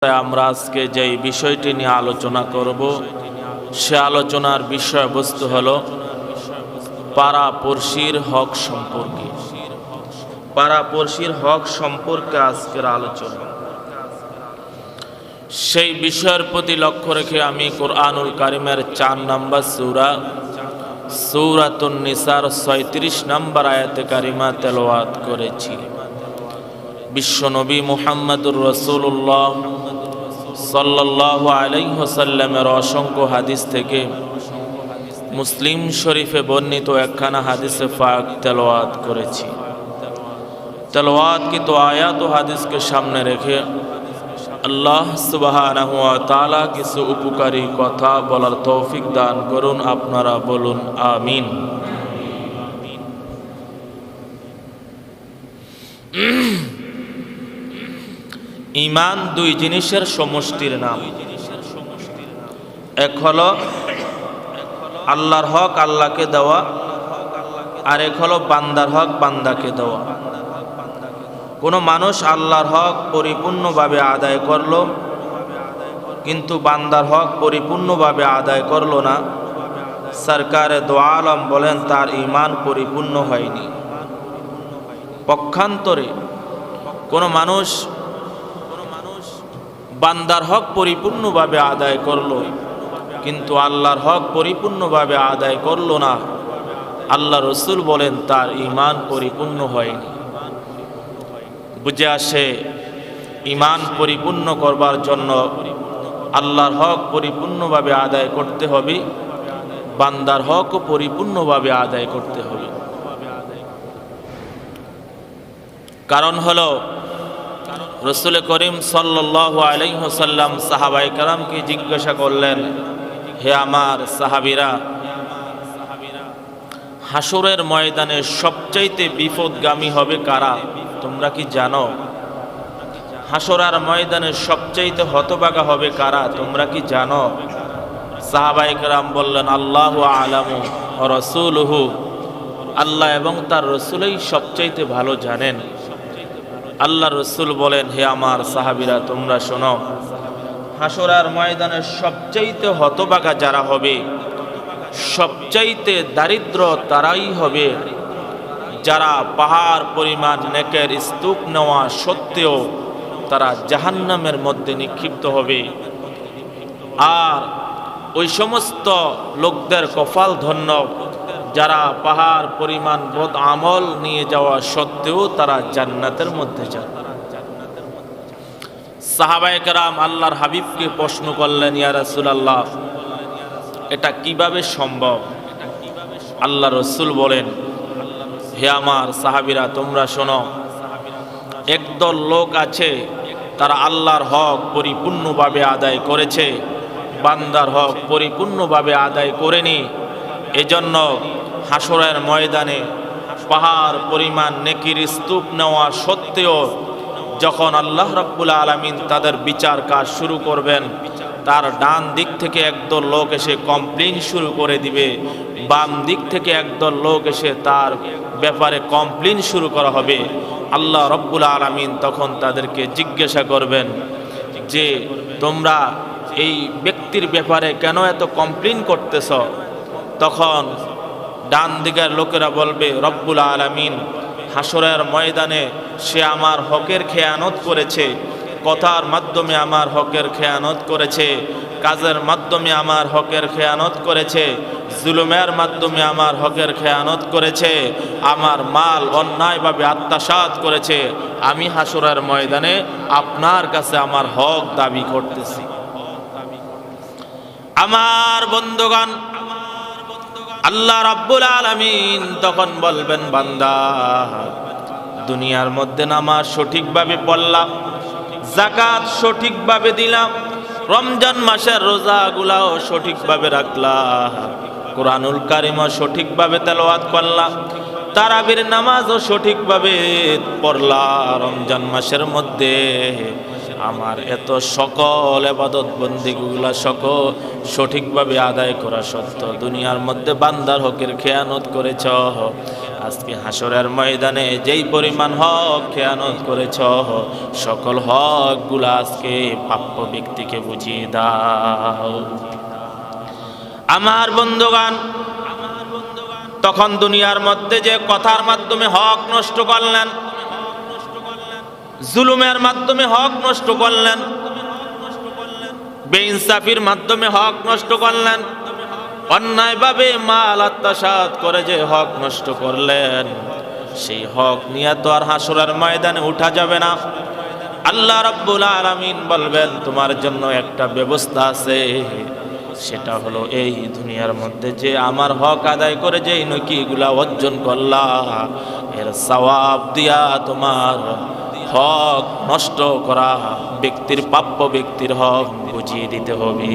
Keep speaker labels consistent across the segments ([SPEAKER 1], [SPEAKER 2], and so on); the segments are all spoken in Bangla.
[SPEAKER 1] আমরা আজকে যেই বিষয়টি নিয়ে আলোচনা করব সে আলোচনার বিষয়বস্তু হলো পাড়াপড়শির হক সম্পর্কে। পাড়াপড়শির হক সম্পর্কে আজকের আলোচনা। সেই বিষয়ের প্রতি লক্ষ্য রেখে আমি কোরআনুল কারিমের 4 নম্বর সূরা সূরাতুন নিসার 36 নম্বর আয়াতে কারিমা তেলাওয়াত করেছি। বিশ্বনবী মুহাম্মদুর রাসূলুল্লাহ সাল্লাল্লাহু আলাইহি ওয়াসাল্লামের অসংখ্য হাদিস থেকে মুসলিম শরীফে বর্ণিত একখানা হাদিসে পাক তেলাওয়াত করেছি। তেলাওয়াতকৃত আয়াত ও হাদিসকে সামনে রেখে আল্লাহ সুবহানাহু ওয়া তাআলা কিছু উপকারী কথা বলার তৌফিক দান করুন। আপনারা বলুন আমিন। ঈমান দুই জিনিসের সমষ্টির নাম। এক হলো আল্লাহর হক আল্লাহকে দেওয়া, আর এক হলো বান্দার হক বান্দাকে দেওয়া। কোনো মানুষ আল্লাহর হক পরিপূর্ণভাবে আদায় করলো কিন্তু বান্দার হক পরিপূর্ণভাবে আদায় করলো না, সরকারে দো আলম বলেন তার ঈমান পরিপূর্ণ হয়নি। পক্ষান্তরে কোনো মানুষ বান্দার হক পরিপূর্ণভাবে আদায় করলো কিন্তু আল্লাহর হক পরিপূর্ণভাবে আদায় করলো না, আল্লাহ রসুল বলেন তার ঈমান পরিপূর্ণ হয়নি। বুঝে আসে ঈমান পরিপূর্ণ করবার জন্য আল্লাহর হক পরিপূর্ণভাবে আদায় করতে হবে, বান্দার হকও পরিপূর্ণভাবে আদায় করতে হবে। কারণ হলো রাসূল করিম সাল্লাল্লাহু আলাইহি ওয়াসাল্লাম সাহাবায়ে কেরামকে জিজ্ঞাসা করলেন, হে আমার সাহাবীরা, হাসরের ময়দানে সবচাইতে বিপদগামী হবে কারা তোমরা কি জানো? হাসরের ময়দানে সবচাইতে হতভাগা হবে কারা তোমরা কি জানো? সাহাবায়ে কেরাম বললেন, আল্লাহু আ'লামু ওয়া রাসূলুহু, আল্লাহ এবং তার রাসূলই সবচাইতে ভালো জানেন। আল্লাহ রসুল বলেন, হে আমার সাহাবীরা তোমরা শোনো, হাসরের ময়দানে সবচাইতে হতভাগা যারা হবে, সবচাইতে দারিদ্র তারাই হবে যারা পাহাড় পরিমাণ নেকের স্তূপ নেওয়া সত্ত্বেও তারা জাহান্নামের মধ্যে নিক্ষিপ্ত হবে। আর ওই সমস্ত লোকদের কপাল ধন্য যারা পাহাড় পরিমাণ বদ আমল নিয়ে যাওয়া সত্ত্বেও তারা জান্নাতের মধ্যে যান। সাহাবায়ে কেরাম আল্লাহর হাবিবকে প্রশ্ন করলেন, ইয়া রাসূলুল্লাহ, এটা কিভাবে সম্ভব? আল্লাহ রসুল বলেন, হে আমার সাহাবীরা তোমরা শোনো, একদল লোক আছে তারা আল্লাহর হক পরিপূর্ণভাবে আদায় করেছে, বান্দার হক পরিপূর্ণভাবে আদায় করেনি। এজন্য হাসরের ময়দানে পাহাড় পরিমাণ নেকির স্তূপ নেওয়া সত্ত্বেও যখন আল্লাহ রাব্বুল আলামিন তাদের বিচার কাজ শুরু করবেন, তার ডান দিক থেকে একদল লোক এসে কমপ্লেইন শুরু করে দিবে, বাম দিক থেকে একদল লোক এসে তার ব্যাপারে কমপ্লেইন শুরু করা হবে। আল্লাহ রাব্বুল আলামিন তখন তাদেরকে জিজ্ঞাসা করবেন যে তোমরা এই ব্যক্তির ব্যাপারে কেন এত কমপ্লেইন করতেছ? তখন ডান দিকের লোকেরা বলবে, রব্বুল আলামিন হাসরের ময়দানে সে আমার হকের খেয়ানত করেছে, কথার মাধ্যমে আমার হকের খেয়ানত করেছে, কাজের মাধ্যমে আমার হকের খেয়ানত করেছে, জুলুমের মাধ্যমে আমার হকের খেয়ানত করেছে, আমার মাল অন্যায়ভাবে আত্মসাৎ করেছে। আমি হাসরের ময়দানে আপনার কাছে আমার হক দাবি করতেছি। আমার বন্ধুগণ, আল্লাহ রাব্বুল আলামিন তখন বলবেন, বান্দা দুনিয়ার মধ্যে নামাজ সঠিকভাবে পড়লাম, যাকাত সঠিকভাবে দিলাম, রমজান মাসের রোজাগুলাও সঠিকভাবে রাখলাম, কোরআনুল কারিমও সঠিকভাবে তেলাওয়াত করলাম, তারাবির নামাজও সঠিকভাবে পড়লাম, রমজান মাসের মধ্যে আমার এত সকল ইবাদত বন্দেগীগুলা সকল সঠিকভাবে আদায় করা সত্ত্বেও দুনিয়ার মধ্যে বান্দার হকের খেয়ানত করেছ। আজকে হাসরের ময়দানে যেই পরিমাণ হক খেয়ানত করেছ, সকল হকগুলো আজকে প্রাপ্য ব্যক্তিকে বুঝিয়ে দাও। আমার বন্ধুগণ, তখন দুনিয়ার মধ্যে যে কথার মাধ্যমে হক নষ্ট করলেন, জুলুমের মাধ্যমে হক নষ্ট করলেন, বেইনসাফির মাধ্যমে হক নষ্ট করলেন, অন্যায়ভাবে মাল আত্মসাৎ করে যে হক নষ্ট করলেন, সেই হক নিয়ে তো আর হাসরের ময়দানে উঠা যাবে না। আল্লাহ রাব্বুল আলামিন বলবেন, তোমার জন্য একটা ব্যবস্থা আছে, সেটা হলো এই দুনিয়ার মধ্যে যে আমার হক আদায় করে যে নেকিগুলা অর্জন করলা, এর সওয়াব দিয়া তোমার হক নষ্ট করা ব্যক্তির, প্রাপ্য ব্যক্তির হক বুঝিয়ে দিতে হবে।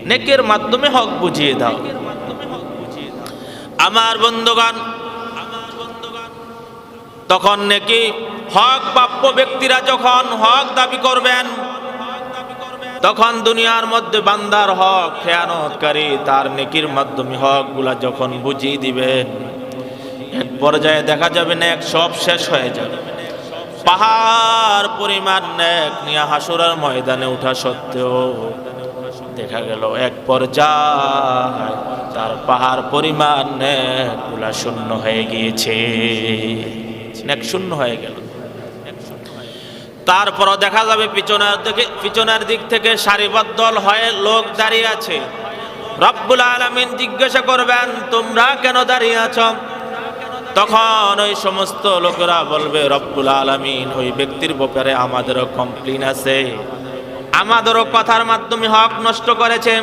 [SPEAKER 1] নেকের মাধ্যমে হক বুঝিয়ে দাও। আমার বন্ধুগণ, তখন নেকি হক প্রাপ্য ব্যক্তিরা যখন হক দাবি করবেন, তখন দুনিয়ার মধ্যে বান্দার হক খেয়ানতকারী তার নেকির মাধ্যমে হকগুলা যখন বুঝিয়ে দিবেন, এক পর্যায়ে দেখা যাবে নেক সব শেষ হয়ে যাবে। পাহাড় পরিমাণ নেক নিয়ে হাসরের ময়দানে উঠা সত্ত্বেও দেখা গেল এক পর্যায়ে তার পাহাড় পরিমাণ নেকগুলা শূন্য হয়ে গিয়েছে, নেক শূন্য হয়ে গেল। তারপরও দেখা যাবে পিছনের দিক থেকে সারিবদ্ধ হয়ে লোক দাঁড়িয়ে আছে। রব্বুল আলামিন জিজ্ঞাসা করবেন, তোমরা কেন দাঁড়িয়ে আছো? তখন ওই সমস্ত লোকেরা বলবে, রব্বুল আলামিন, ওই ব্যক্তির ব্যাপারে আমাদেরও কমপ্লেইন আছে, আমাদেরও কথার মাধ্যমে হক নষ্ট করেছে,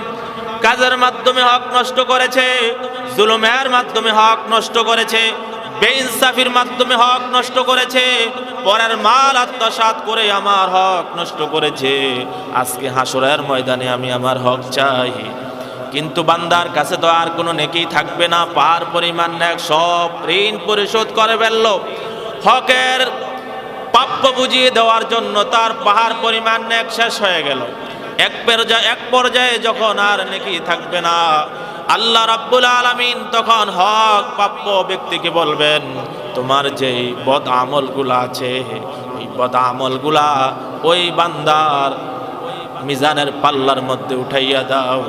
[SPEAKER 1] কাজের মাধ্যমে হক নষ্ট করেছে, জুলুমের মাধ্যমে হক নষ্ট করেছে, বেইনসাফির মাধ্যমে হক নষ্ট করেছে, পরের মাল আত্মসাৎ করে আমার হক নষ্ট করেছে। আজকে হাসরের ময়দানে আমি আমার হক চাই। কিন্তু বান্দার কাছে তো আর কোনো নেকি থাকবে না, পাহাড় পরিমাণ নেক সব ঋণ পরিশোধ করে ফেলল। হকের প্রাপ্য বুঝিয়ে দেওয়ার জন্য তার পাহাড় পরিমাণ নেক শেষ হয়ে গেল। এক পর্যায়ে যখন আর নেকি থাকবে না, আল্লাহ রাব্বুল আলামিন তখন হক প্রাপ্য ব্যক্তিকে বলবেন, তোমার যেই বদ আমলগুলা আছে, ওই বদ আমলগুলা ওই বান্দার মিজানের পাল্লার মধ্যে উঠাইয়া দাও।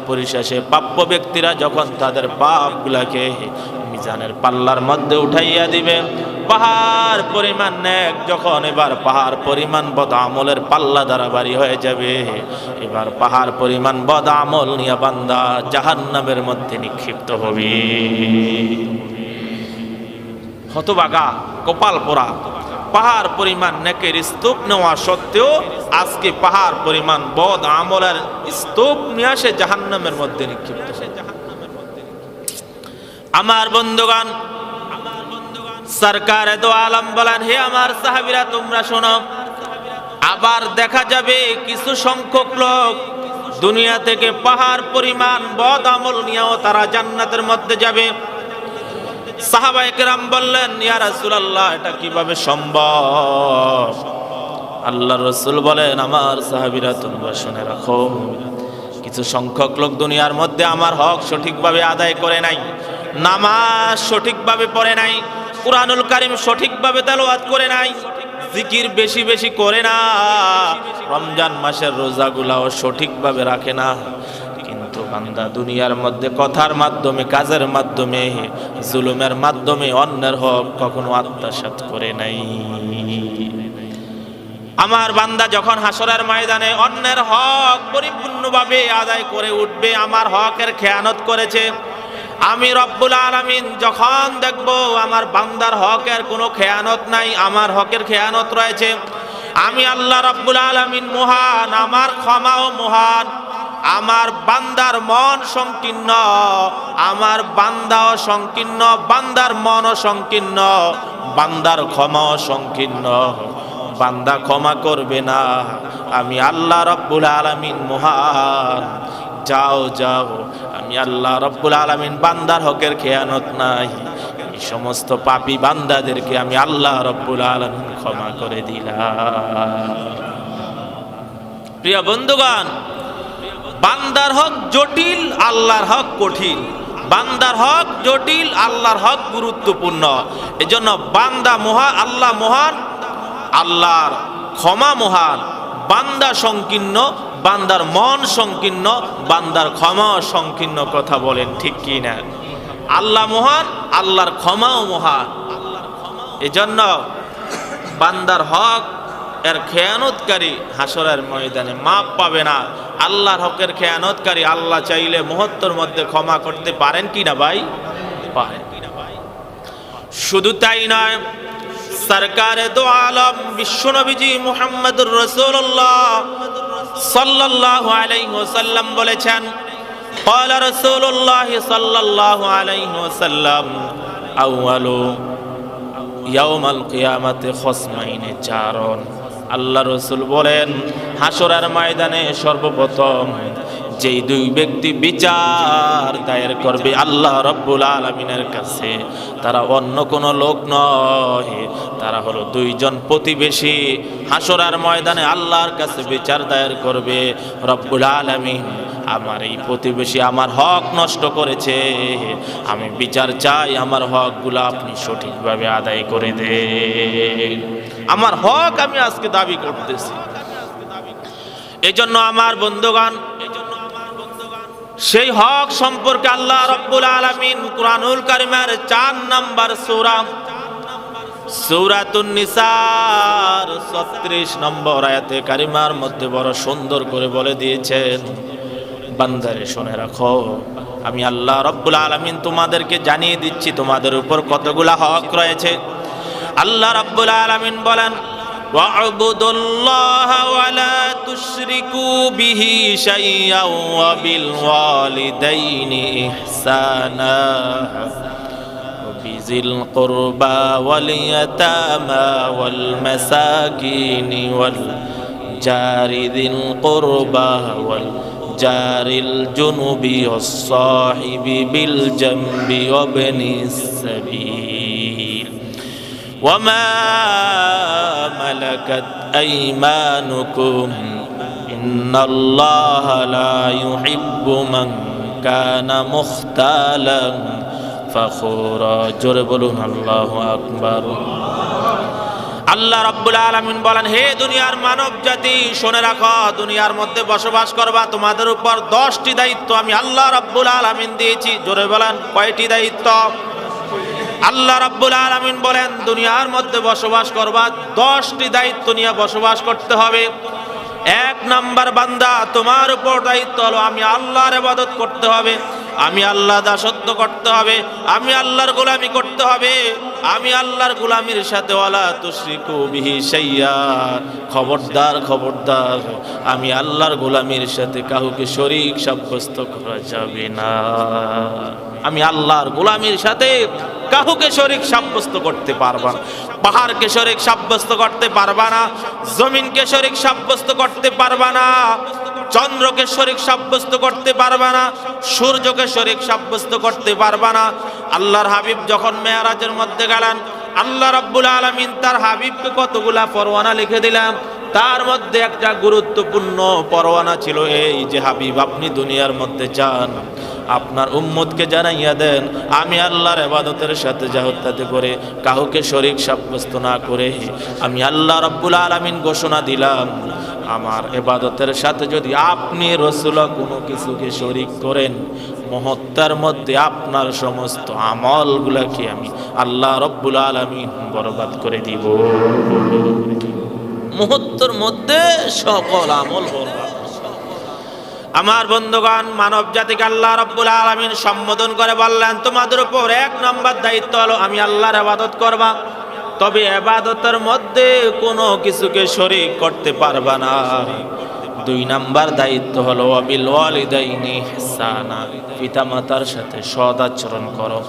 [SPEAKER 1] পরিশেষে প্রাপ্য ব্যক্তিরা যখন তাদের পাপগুলাকে মিজানের পাল্লার মধ্যে উঠাইয়া দিবে, পাহাড় পরিমাণ নেক যখন এবার পাহাড় পরিমাণ বদ আমলের পাল্লা দ্বারা ভারী হয়ে যাবে, এবার পাহাড় পরিমাণ বদ আমল নিয়ে বান্দা জাহান্নামের মধ্যে নিক্ষিপ্ত হবে। হতভাগা, কপাল পোড়া, পাহাড় পরিমাণ নেকের স্তূপ নেওয়া সত্ত্বেও আজকে পাহাড় পরিমাণ বদ আমলের স্তূপ নিয়ে আসে জাহান্নামের মধ্যে নিক্ষিপ্ত। আমার বন্ধুগণ, সরকারে দো আলম বলেন, হে আমার সাহাবীরা তোমরা শোনো, আবার দেখা যাবে কিছু সংখ্যক লোক দুনিয়া থেকে পাহাড় পরিমাণ বদ আমল নিয়েও তারা জান্নাতের মধ্যে যাবে। সাহাবায়ে কেরাম বললেন, ইয়া রাসূলুল্লাহ, এটা কিভাবে সম্ভব? আল্লাহর রাসূল বলেন, আমার সাহাবীরা তোমরা শুনে রাখো, কিছু সংখ্যক লোক দুনিয়ার মধ্যে আমার হক সঠিকভাবে আদায় করে নাই, নামাজ সঠিকভাবে পড়ে নাই, কুরআনুল কারীম সঠিকভাবে তেলাওয়াত করে নাই, জিকির বেশি বেশি করে না, রমজান মাসের রোজাগুলাও সঠিকভাবে রাখে না। কিন্তু বান্দা দুনিয়ার মধ্যে কথার মাধ্যমে, কাজের মাধ্যমে, জুলুমের মাধ্যমে অন্যের হক কখনো আত্মসাৎ করে নাই। আমার বান্দা যখন হাসরের ময়দানে অন্যের হক পরিপূর্ণভাবে আদায় করে উঠবে, আমার হকের খেয়ানত করেছে, আমি রব্বুল আলামিন যখন দেখব আমার বান্দার হকের কোনো খেয়ানত নাই, আমার হকের খেয়ানত রয়েছে, আমি আল্লাহ রব্বুল আলামিন মহান, আমার ক্ষমাও মহান, আমার বান্দার মন সংকীর্ণ, আমার বান্দাও সংকীর্ণ, বান্দার মনও সংকীর্ণ, বান্দার ক্ষমাও সংকীর্ণ, বান্দা ক্ষমা করবে না, আমি আল্লাহ রব্বুল আলামিন মহান। যাও যাও, আমি আল্লাহ রব্বুল আলামিন বান্দার হকের খেয়ানত নাই, এই সমস্ত পাপী বান্দাদেরকে আমি আল্লাহ রব্বুল আলামিন ক্ষমা করে দিলাম। প্রিয় বন্ধুগণ, বান্দার হক জটিল, আল্লাহর হক কঠিন। বান্দার হক জটিল, আল্লাহর হক গুরুত্বপূর্ণ। এজন্য বান্দা মহান, আল্লাহ মহান, আল্লাহর ক্ষমা মহান। বান্দা সংকীর্ণ, বান্দার মন সংকীর্ণ, বান্দার ক্ষমা সংকীর্ণ। কথা বলেন ঠিক কি না? আল্লাহ মহান, আল্লাহর ক্ষমাও মহান। এজন্য বান্দার হক এর খেয়ানতকারী হাসরের ময়দানে মাপ পাবে না। আল্লাহর হকের খেয়ানতকারী আল্লাহ চাইলে মুহূর্তের মধ্যে ক্ষমা করতে পারেন কি না ভাই? পারেন। শুধু তাই নয়, সরকারে দো আলম বিশ্বনবীজি মুহাম্মদুর রাসূলুল্লাহ সাল্লাল্লাহু আলাইহি ওয়াসাল্লাম বলেছেন, ক্বালা রাসূলুল্লাহ সাল্লাল্লাহু আলাইহি ওয়াসাল্লাম, আউয়ালু ইয়াউমাল কিয়ামাতি খসমাইনে চারণ। আল্লাহ রসুল বলেন, হাসরের ময়দানে সর্বপ্রথম যেই দুই ব্যক্তি বিচার দায়ের করবে আল্লাহ রব্বুল আলামিনের কাছে, তারা অন্য কোনো লোক নয়, তারা হলো দুইজন প্রতিবেশী। হাসরের ময়দানে আল্লাহর কাছে বিচার দায়ের করবে, রব্বুল আলামিন আমার এই প্রতিবেশী আমার হক নষ্ট করেছে, আমি বিচার চাই, আমার হকগুলো আপনি সঠিকভাবে আদায় করে দেন। আমার হক আমি আজকে দাবি করতেছি। এজন্য আমার বন্ধুগণ, সেই হক সম্পর্কে আল্লাহ রব্বুল আলামিন কুরআনুল কারীমের 4 নম্বর সূরা সূরাতুন নিসার 36 নম্বর আয়াতে কারিমার মধ্যে বড় সুন্দর করে বলে দিয়েছেন, বান্দারে শুনে রাখো, আমি আল্লাহ রব্বুল আলামিন তোমাদেরকে জানিয়ে দিচ্ছি তোমাদের উপর কতগুলা হক রয়েছে। আল্লাহ রব্বুল আলামিন বলেন, ওয়া'বুদুল্লাহা ওয়া লা তুশরিকু বিহি শাইয়্যান ওয়া বিল ওয়ালিদাইনি ইহসানা ওয়া বিযিল কুরবা ওয়াল ইয়াতামা ওয়াল মাসাকিনি ওয়াল জারি যিল কুরবা ওয়াল জারিল জুনুবি ওয়াস-সাহিবি বিল জামবি ওয়া ইবনিস সাবিল ওয়া মা মালাকাত আইমানুকুম ইন্নাল্লাহা লা ইউহিব্বু মান কানা মুখতালান ফাখুরা। জোরে বলুন আল্লাহু আকবার। আল্লাহ রাব্বুল আলামিন বলেন, হে দুনিয়ার মানব জাতি, শুনে রাখো, দুনিয়ার মধ্যে বসবাস করবা, তোমাদের উপর 10টি দায়িত্ব আমি আল্লাহ রাব্বুল আলামিন দিয়েছি। জোরে বলেন, কয়টি দায়িত্ব? আল্লাহ রাব্বুল আলামিন বলেন, দুনিয়ার মধ্যে বসবাস করবা, 10টি দায়িত্ব নিয়ে বসবাস করতে হবে। 1 নাম্বার, বান্দা তোমার উপর দায়িত্ব হলো আমি আল্লাহর ইবাদত করতে হবে, আমি আল্লাহ দাসত্ব করতে হবে, আমি আল্লাহর গোলামি করতে হবে, আমি আল্লাহর গোলামির সাথে ওয়ালা তুশরিকু বিহি শাইয়্যা, খবরদার খবরদার, আমি আল্লাহর গোলামির সাথে কাউকে শরীক সাব্যস্ত করা যাবে না। আমি আল্লাহর গোলামির সাথে কাউকে শরীক সাব্যস্ত করতে পারবা না। পাহাড়কে শরীক সাব্যস্ত করতে পারবা না, জমিনকে শরীক সাব্যস্ত করতে পারবা না, চন্দ্রকে শরীক সাব্যস্ত করতে পারবা না, সূর্যকে শরীক সাব্যস্ত করতে পারবা না। আল্লাহর হাবিব যখন মেরাজের মধ্যে গেলেন, আল্লাহ রাব্বুল আলামিন তার হাবিবকে কতগুলা পরওয়ানা লিখে দিলাম। তার মধ্যে একটা গুরুত্বপূর্ণ পরওয়ানা ছিল এই যে, হাবিব আপনি দুনিয়ার মধ্যে যান, আপনার উম্মতকে জানাইয়া দেন আমি আল্লাহর ইবাদতের সাথে জাহতাতে করে কাউকে শরীক সাব্যস্ত না করে আমি আল্লাহ রাব্বুল আলামিন ঘোষণা দিলাম, আমার ইবাদতের সাথে যদি আপনি রাসূল কোনো কিছুকে শরীক করেন, মুহূর্তের মধ্যে আপনার সমস্ত আমলগুলোকে আমি আল্লাহ রাব্বুল আলামিন বরবাদ করে দিব। মুহূর্তের মধ্যে সকল আমল বরবাদ। আমার বন্ধুগণ, মানব জাতিকে আল্লাহ রাব্বুল আলামিন সম্বোধন করে বললেন, তোমাদের উপর 1 নম্বর দায়িত্ব হলো আমি আল্লাহর ইবাদত করবা, তবে ইবাদতের মধ্যে কোনো কিছুকে শরীক করতে পারবা না। 2 নম্বর দায়িত্ব হলো ওয়াবিল ওয়ালিদাইনি ইহসানা, পিতামাতার সাথে সৎ আচরণ করো।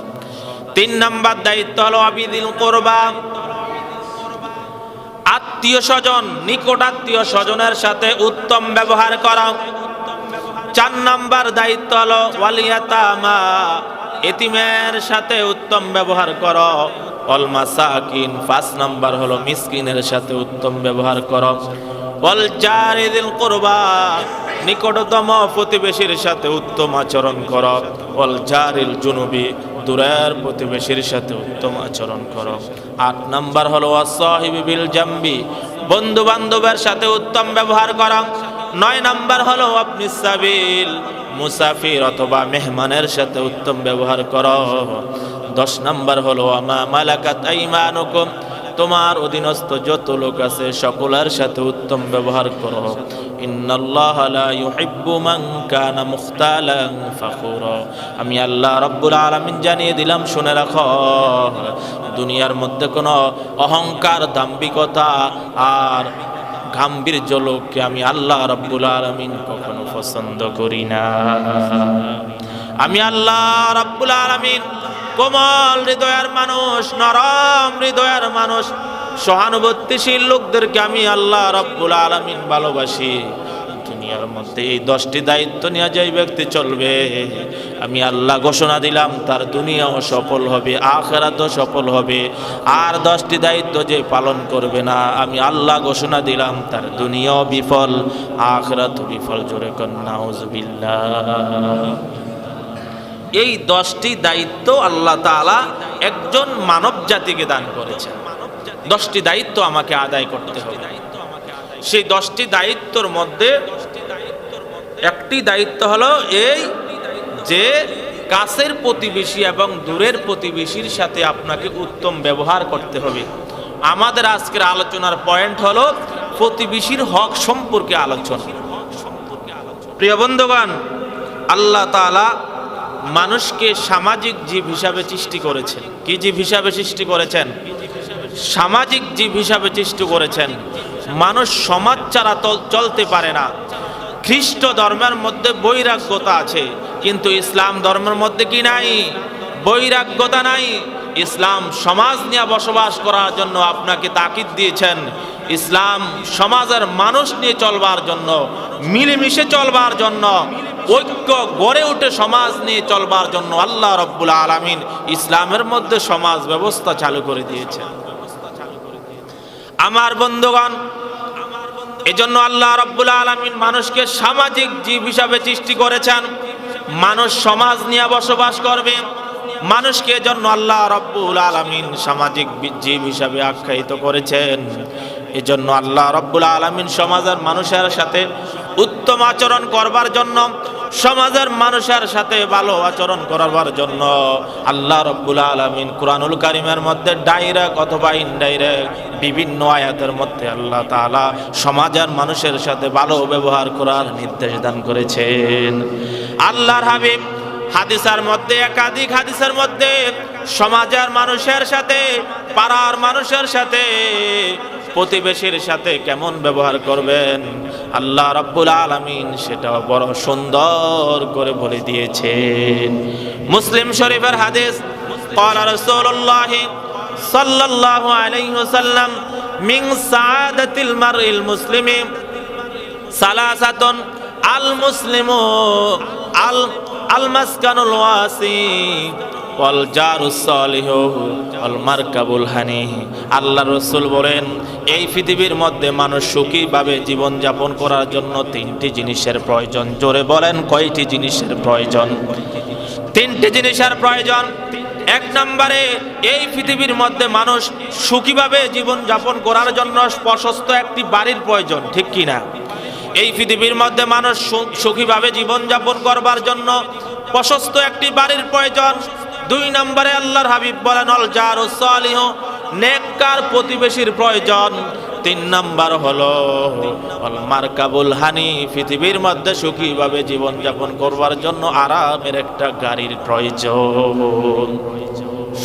[SPEAKER 1] 3 নম্বর দায়িত্ব হলো ওয়াবিদিল কুরবা, আত্মীয় স্বজন, নিকট আত্মীয় স্বজনের সাথে উত্তম ব্যবহার করো। 4 নম্বর দায়িত্ব হলো ওয়ালিয়াতামা, এতিমের সাথে উত্তম ব্যবহার করো। ওয়াল মাসাকিন, 5 নম্বর হলো মিসকিনের সাথে উত্তম ব্যবহার করো। ওয়াল জারিদিল কুরবা, নিকটতম প্রতিবেশীর সাথে উত্তম আচরণ করো, ওয়াল জারিল জুনুবি, দূরের প্রতিবেশীর সাথে উত্তম আচরণ করো। 8 নাম্বার হলো ওয়াসাহিবি বিল জামবি, বন্ধু বান্ধবের সাথে উত্তম ব্যবহার করা। 9 নাম্বার হলো আপনি সাবিল, মুসাফির অথবা মেহমানের সাথে উত্তম ব্যবহার করো। 10 নাম্বার হলো আমা মালাকাত আইমানুকুম, তোমার অধীনস্থ যত লোক আছে সকলের সাথে উত্তম ব্যবহার করো। ইন্নাল্লাহা লা ইউহিব্বু মান কানা মুখতালান ফাখুরা, আমি আল্লাহ রাব্বুল আলামিন জানিয়ে দিলাম, শুনে রাখো, দুনিয়ার মধ্যে কোনো অহংকার, দাম্ভিকতা আর গাম্ভীর্য লোককে আমি আল্লাহ রাব্বুল আলামিন কখনো পছন্দ করি না। আমি আল্লাহ রাব্বুল আলামিন কোমল হৃদয়ের মানুষ, নরম হৃদয়ের মানুষ, সহানুভূতিশীল লোকদেরকে আমি আল্লাহ রাব্বুল আলামিন ভালোবাসি। দুনিয়ার মধ্যে এই 10টি দায়িত্ব নিয়ে যেই ব্যক্তি চলবে, আমি আল্লাহ ঘোষণা দিলাম তার দুনিয়াও সফল হবে, আখিরাতও সফল হবে। আর 10টি দায়িত্ব যে পালন করবে না, আমি আল্লাহ ঘোষণা দিলাম তার দুনিয়াও বিফল, আখিরাতও বিফল। জোরে কর নাউযুবিল্লাহ। এই 10টি দায়িত্ব আল্লাহ তাআলা একজন মানব জাতিকে দান করেছেন। 10টি দায়িত্ব আমাকে আদায় করতে হবে। সেই 10টি দায়িত্বর মধ্যে একটি দায়িত্ব হলো এই যে কাছের প্রতিবেশী এবং দূরের প্রতিবেশীর সাথে আপনাকে উত্তম ব্যবহার করতে হবে। আমাদের আজকের আলোচনার পয়েন্ট হলো প্রতিবেশীর হক সম্পর্কে আলোচনা। প্রিয় বন্ধুগণ, আল্লাহ তাআলা মানুষকে সামাজিক জীব হিসাবে সৃষ্টি করেছেন। কি জীব হিসাবে সৃষ্টি করেছেন? সামাজিক জীব হিসাবে সৃষ্টি করেছেন। মানুষ সমাজ ছাড়া চলতে পারে না। খ্রিস্ট ধর্মের মধ্যে বৈরাগ্যতা আছে, কিন্তু ইসলাম ধর্মের মধ্যে কি নাই? বৈরাগ্যতা নাই। ইসলাম সমাজ নিয়ে বসবাস করার জন্য আপনাকে তাকিদ দিয়েছেন। ইসলাম সমাজের মানুষ নিয়ে চলবার জন্য, মিলেমিশে চলবার জন্য, ঐক্য গড়ে উঠে সমাজ নিয়ে চলবার জন্য আল্লাহ রাব্বুল আলামিন ইসলামের মধ্যে সমাজ ব্যবস্থা চালু করে দিয়েছেন। আমার বন্ধুগণ, এজন্য আল্লাহ রাব্বুল আলামিন মানুষকে সামাজিক জীব হিসাবে সৃষ্টি করেছেন। মানুষ সমাজ নিয়ে বসবাস করবে। মানুষকে এজন্য আল্লাহ রাব্বুল আলামিন সামাজিক জীব হিসাবে আখ্যায়িত করেছেন। এজন্য আল্লাহ রাব্বুল আলামিন সমাজের মানুষের সাথে উত্তম আচরণ করবার জন্য, সমাজের মানুষের সাথে ভালো আচরণ করবার জন্য আল্লাহ রাব্বুল আলামিন কুরআনুল কারীমের মধ্যে ডাইরেক্ট অথবা ইনডাইরেক্ট বিভিন্ন আয়াতের মধ্যে আল্লাহ তাআলা সমাজের মানুষের সাথে ভালো ব্যবহার করার নির্দেশ দান করেছেন। আল্লাহর হাবিব হাদিসের মধ্যে, একাধিক হাদিসের মধ্যে সমাজের মানুষের সাথে, পাড়ার মানুষের সাথে, প্রতিবেশীর সাথে কেমন ব্যবহার করবেন আল্লাহ রাব্বুল আলামিন সেটা বড় সুন্দর করে বলে দিয়েছেন। মুসলিম শরীফের হাদিস, ক্বালা রাসূলুল্লাহ সাল্লাল্লাহু আলাইহি ওয়াসাল্লাম, মিন সাআদাতিল মারইল মুসলিমি সালাসাতুন, আল মুসলিমু আল মাসকানুল ওয়াসি ওয়াল জারুস সালিহু ওয়াল মারকাবুল হানি। আল্লাহ রাসূল বলেন, এই পৃথিবীর মধ্যে মানুষ সুখীভাবে জীবন যাপন করার জন্য 3টি জিনিসের প্রয়োজন। জোরে বলেন, কয়টি জিনিসের প্রয়োজন? 3টি জিনিসের প্রয়োজন। 1 নম্বরে, এই পৃথিবীর মধ্যে মানুষ সুখীভাবে জীবন যাপন করার জন্য প্রশস্ত একটি বাড়ির প্রয়োজন। ঠিক কি না? এই পৃথিবীর মধ্যে মানুষ সুখীভাবে জীবন যাপন করবার জন্য প্রশস্ত একটি বাড়ির প্রয়োজন। 2 নম্বরে আল্লাহর হাবিব বলেন, আল জারুস সালিহু, নেককার প্রতিবেশীর প্রয়োজন। 3 নাম্বার হলো আল মারকাবুল হানি, পৃথিবীর মধ্যে সুখীভাবে জীবন যাপন করবার জন্য আরামের একটা গাড়ির প্রয়োজন।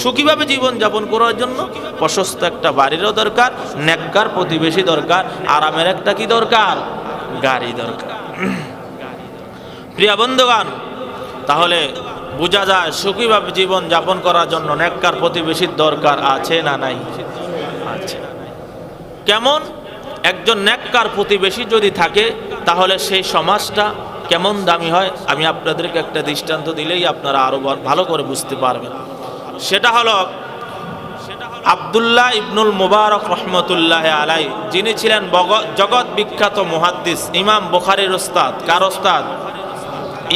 [SPEAKER 1] সুখীভাবে জীবন যাপন করার জন্য প্রশস্ত একটা বাড়িরও দরকার, নেককার প্রতিবেশী দরকার, আরামের একটা কি দরকার? গাড়ি দরকার। প্রিয় বন্ধুগণ, তাহলে বোঝা যায় সুখীভাবে জীবন যাপন করার জন্য নেককার প্রতিবেশীর দরকার আছে না নাই? আছে। কেমন? একজন নেককার প্রতিবেশী যদি থাকে তাহলে সেই সমাজটা কেমন দামি হয়, আমি আপনাদেরকে একটা দৃষ্টান্ত দিলেই আপনারা আরো ভালো করে বুঝতে পারবেন। সেটা হলো আব্দুল্লাহ ইবনুল মুবারক রহমতুল্লাহ আলাই, যিনি ছিলেন জগৎ বিখ্যাত মুহাদ্দিস, ইমাম বুখারীর ওস্তাদ। কার ওস্তাদ?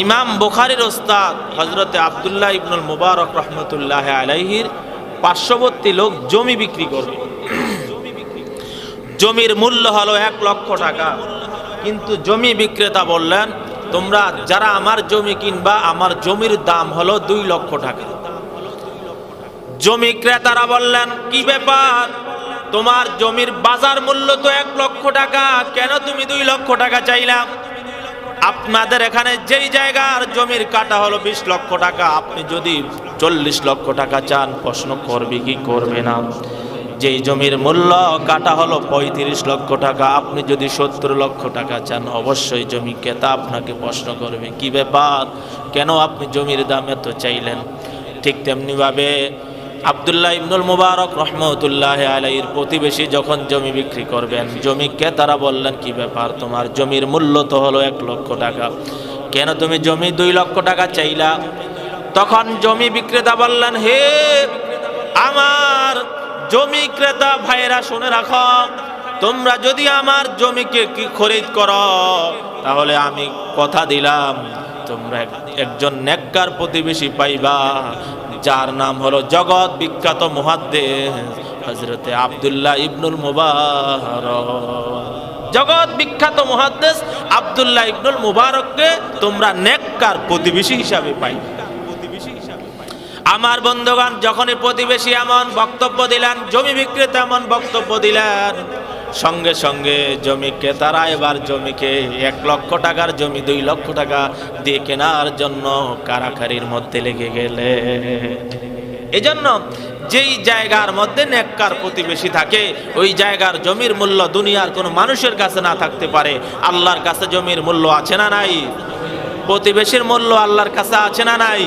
[SPEAKER 1] ইমাম বুখারীর ওস্তাদ হযরতে আব্দুল্লাহ ইবনুল মুবারক রহমতুল্লাহ আলাইহির পার্শ্ববর্তী লোক জমি বিক্রি করবে। জমির মূল্য হলো 1 লক্ষ টাকা, কিন্তু জমি বিক্রেতা বললেন, তোমরা যারা আমার জমি কিনবা, আমার জমির দাম হলো 2 লক্ষ টাকা। জমি ক্রেতারা বললেন, কি ব্যাপার, তোমার জমির বাজার মূল্য তো 1 লক্ষ টাকা, কেন তুমি 2 লক্ষ টাকা চাইলাম? আপনাদের এখানে যেই জায়গার জমির কাটা হলো 20 লক্ষ টাকা, আপনি যদি 40 লক্ষ টাকা চান, প্রশ্ন করবে কি করবে না? যেই জমির মূল্য কাটা হলো 35 লক্ষ টাকা, আপনি যদি 70 লক্ষ টাকা চান, অবশ্যই জমি ক্রেতা আপনাকে প্রশ্ন করবে, কি ব্যাপার, কেন আপনি জমির দাম এত চাইলেন? ঠিক তেমনি ভাবে আব্দুল্লাহ ইবনুল মুবারক রহমতুল্লাহ আলাইহির প্রতিবেশী যখন জমি বিক্রি করবেন, জমি ক্রেতারা বললেন, কি ব্যাপার, তোমার জমির মূল্য তো হলো 1 লক্ষ টাকা, কেন তুমি জমি 2 লক্ষ টাকা চাইলা? তখন জমি বিক্রেতা বললেন, হে আমার জমি ক্রেতা ভাইরা, শুনে রাখো, তোমরা যদি আমার জমিকে কি খরিদ করো, তাহলে আমি কথা দিলাম তোমরা একজন নেককার প্রতিবেশী পাইবা, যার নাম হলো জগৎ বিখ্যাত মুহাদ্দিস হযরতে আব্দুল্লাহ ইবনুল মুবারক। জগৎ বিখ্যাত মুহাদ্দিস আব্দুল্লাহ ইবনুল মুবারককে তোমরা নেককার প্রতিবেশী হিসাবে পাইবে। আমার বন্ধুগণ, যখনই প্রতিবেশী এমন বক্তব্য দিলেন, জমি বিক্রেতা এমন বক্তব্য দিলেন, সঙ্গে সঙ্গে জমি ক্রেতারা এবার জমিকে 1 লক্ষ টাকার জমি 2 লক্ষ টাকা দিয়ে কেনার জন্য কারাকারির মধ্যে লেগে গেলে। এজন্য যেই জায়গার মধ্যে নেককার প্রতিবেশী থাকে, ওই জায়গার জমির মূল্য দুনিয়ার কোনো মানুষের কাছে না থাকতে পারে, আল্লাহর কাছে জমির মূল্য আছে না নাই? প্রতিবেশীর মূল্য আল্লাহর কাছে আছে না নাই?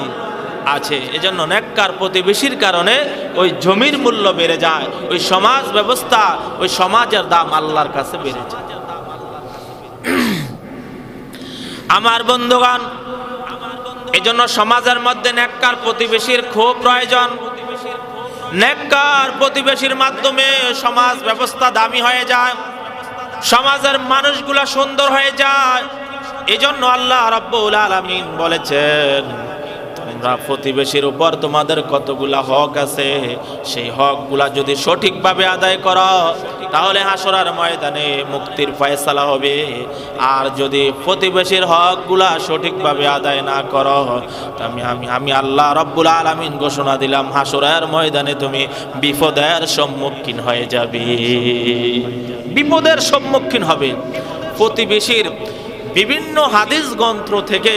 [SPEAKER 1] আছে। এজন্য নেককার প্রতিবেশীর কারণে ওই জমির মূল্য বেড়ে যায়, ওই সমাজ ব্যবস্থা, ওই সমাজের দাম আল্লাহর কাছে বেড়ে যায়। আমার বন্ধুগণ, এজন্য সমাজের মধ্যে নেককার প্রতিবেশীর খুব প্রয়োজন। নেককার প্রতিবেশীর মাধ্যমে সমাজ ব্যবস্থা দামি হয়ে যায়, সমাজের মানুষগুলা সুন্দর হয়ে যায়। এজন্য আল্লাহ রাব্বুল আলামিন বলেছেন, তোমরা প্রতিবেশীর উপর তোমাদের কতগুলা হক আছে, সেই হকগুলা যদি সঠিকভাবে আদায় করো, তাহলে হাসরের ময়দানে মুক্তির ফয়সালা হবে। আর যদি প্রতিবেশীর হকগুলা সঠিকভাবে আদায় না করো, আমি আল্লাহ রাব্বুল আলামিন ঘোষণা দিলাম, হাসরের ময়দানে তুমি বিপদের সম্মুখীন হয়ে যাবে, বিপদের সম্মুখীন হবে। প্রতিবেশীর বিভিন্ন হাদিস গ্রন্থ থেকে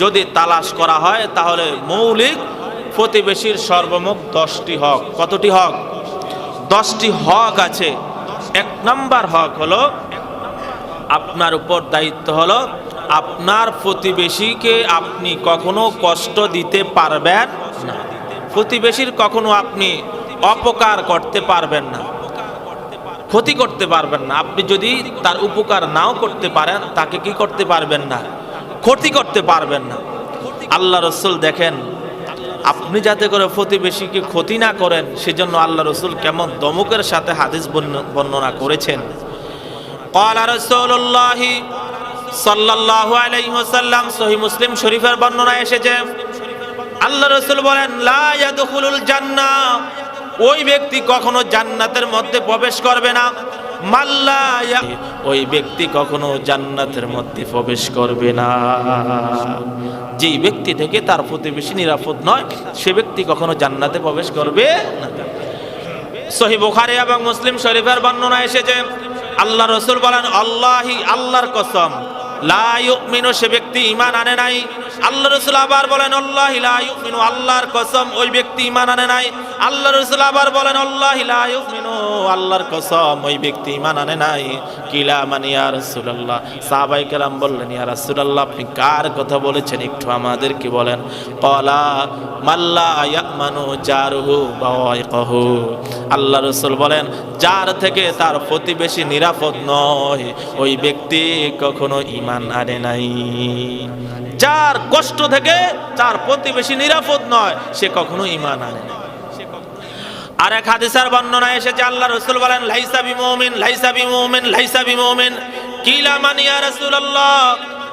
[SPEAKER 1] যদি তালাশ করা হয়, তাহলে মৌলিক প্রতিবেশীর সর্বমোট 10টি হক। কতটি হক? 10টি হক আছে। 1 নম্বর হক হলো, আপনার উপর দায়িত্ব হলো, আপনার প্রতিবেশীকে আপনি কখনো কষ্ট দিতে পারবেন না, প্রতিবেশীর কখনো আপনি অপকার করতে পারবেন না, ক্ষতি করতে পারবেন না। আপনি যদি তার উপকার নাও করতে পারেন, তাকে কি করতে পারবেন না? ক্ষতি করতে পারবেন না। আল্লাহ রাসূল দেখেন, আপনি যাতে করে প্রতিবেশীকে ক্ষতি না করেন, সেজন্য আল্লাহ রাসূল কেমন দমকের সাথে হাদিস বর্ণনা করেছেন। ক্বালা রাসূলুল্লাহ সাল্লাল্লাহু আলাইহি ওয়াসাল্লাম, সহিহ মুসলিম শরীফের বর্ণনা এসেছে, আল্লাহ রাসূল বলেন, লা ইয়াদখুলুল জান্নাহ, ওই ব্যক্তি কখনো জান্নাতের মধ্যে প্রবেশ করবে না। মাল্লা, ওই ব্যক্তি কখনো জান্নাতের মধ্যে প্রবেশ করবে না। যেই ব্যক্তি থেকে তার প্রতিবেশী নিরাপদ নয়, সে ব্যক্তি কখনো জান্নাতে প্রবেশ করবে না। সহিহ বুখারী এবং মুসলিম শরীফের বর্ণনা এসেছে, আল্লাহ রাসূল বলেন, আল্লাহি, আল্লাহর কসম, লা ইউমিনু, সে ব্যক্তি ঈমান আনে নাই। আল্লাহ রাসূল আবার বলেন, আল্লাহি লা ইউমিনু, আল্লাহর কসম, ওই ব্যক্তি ঈমান আনে নাই। আল্লাহ রাসূল আবার বলেন, আল্লাহি লা ইউমিনু, আল্লাহর কসম, ওই ব্যক্তি ঈমান আনে নাই। কিলা মান ইয়া রাসূলুল্লাহ, সাহাবায়ে কেরাম বললেন, ইয়া রাসূলুল্লাহ, আপনি কার কথা বলেছেন একটু আমাদেরকে বলেন। ক্বালা মাল্লা ইয়ামানু জারুহু বাওয়াইকাহু, আল্লাহ রাসূল বলেন, যার থেকে তার প্রতিবেশী নিরাপদ নয়, ওই ব্যক্তি কখনো ঈমান আনে নাই। যার কষ্ট থেকে তার প্রতিবেশী নিরাপদ নয়, সে কখনো ঈমান আনে না। আর এক হাদিসের বর্ণনা এসেছে আল্লাহ রাসূল বলেন লাইসা বিমুমিন লাইসা বিমুমিন লাইসা বিমুমিন কিলা মান ইয়া রাসূলুল্লাহ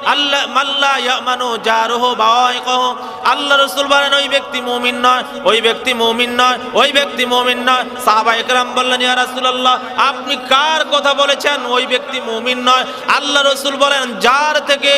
[SPEAKER 1] আল্লাহ মাল্লা ইয়ামানু জারুহু বাওয়াইকুহু আল্লাহ রাসূল বলেন ওই ব্যক্তি মুমিন নয় ওই ব্যক্তি মুমিন নয় ওই ব্যক্তি মুমিন নয় সাহাবায়ে কেরাম বললেন ইয়া রাসূলুল্লাহ আপনি কার কথা বলেছেন ওই ব্যক্তি মুমিন নয় আল্লাহ রাসূল বলেন যার থেকে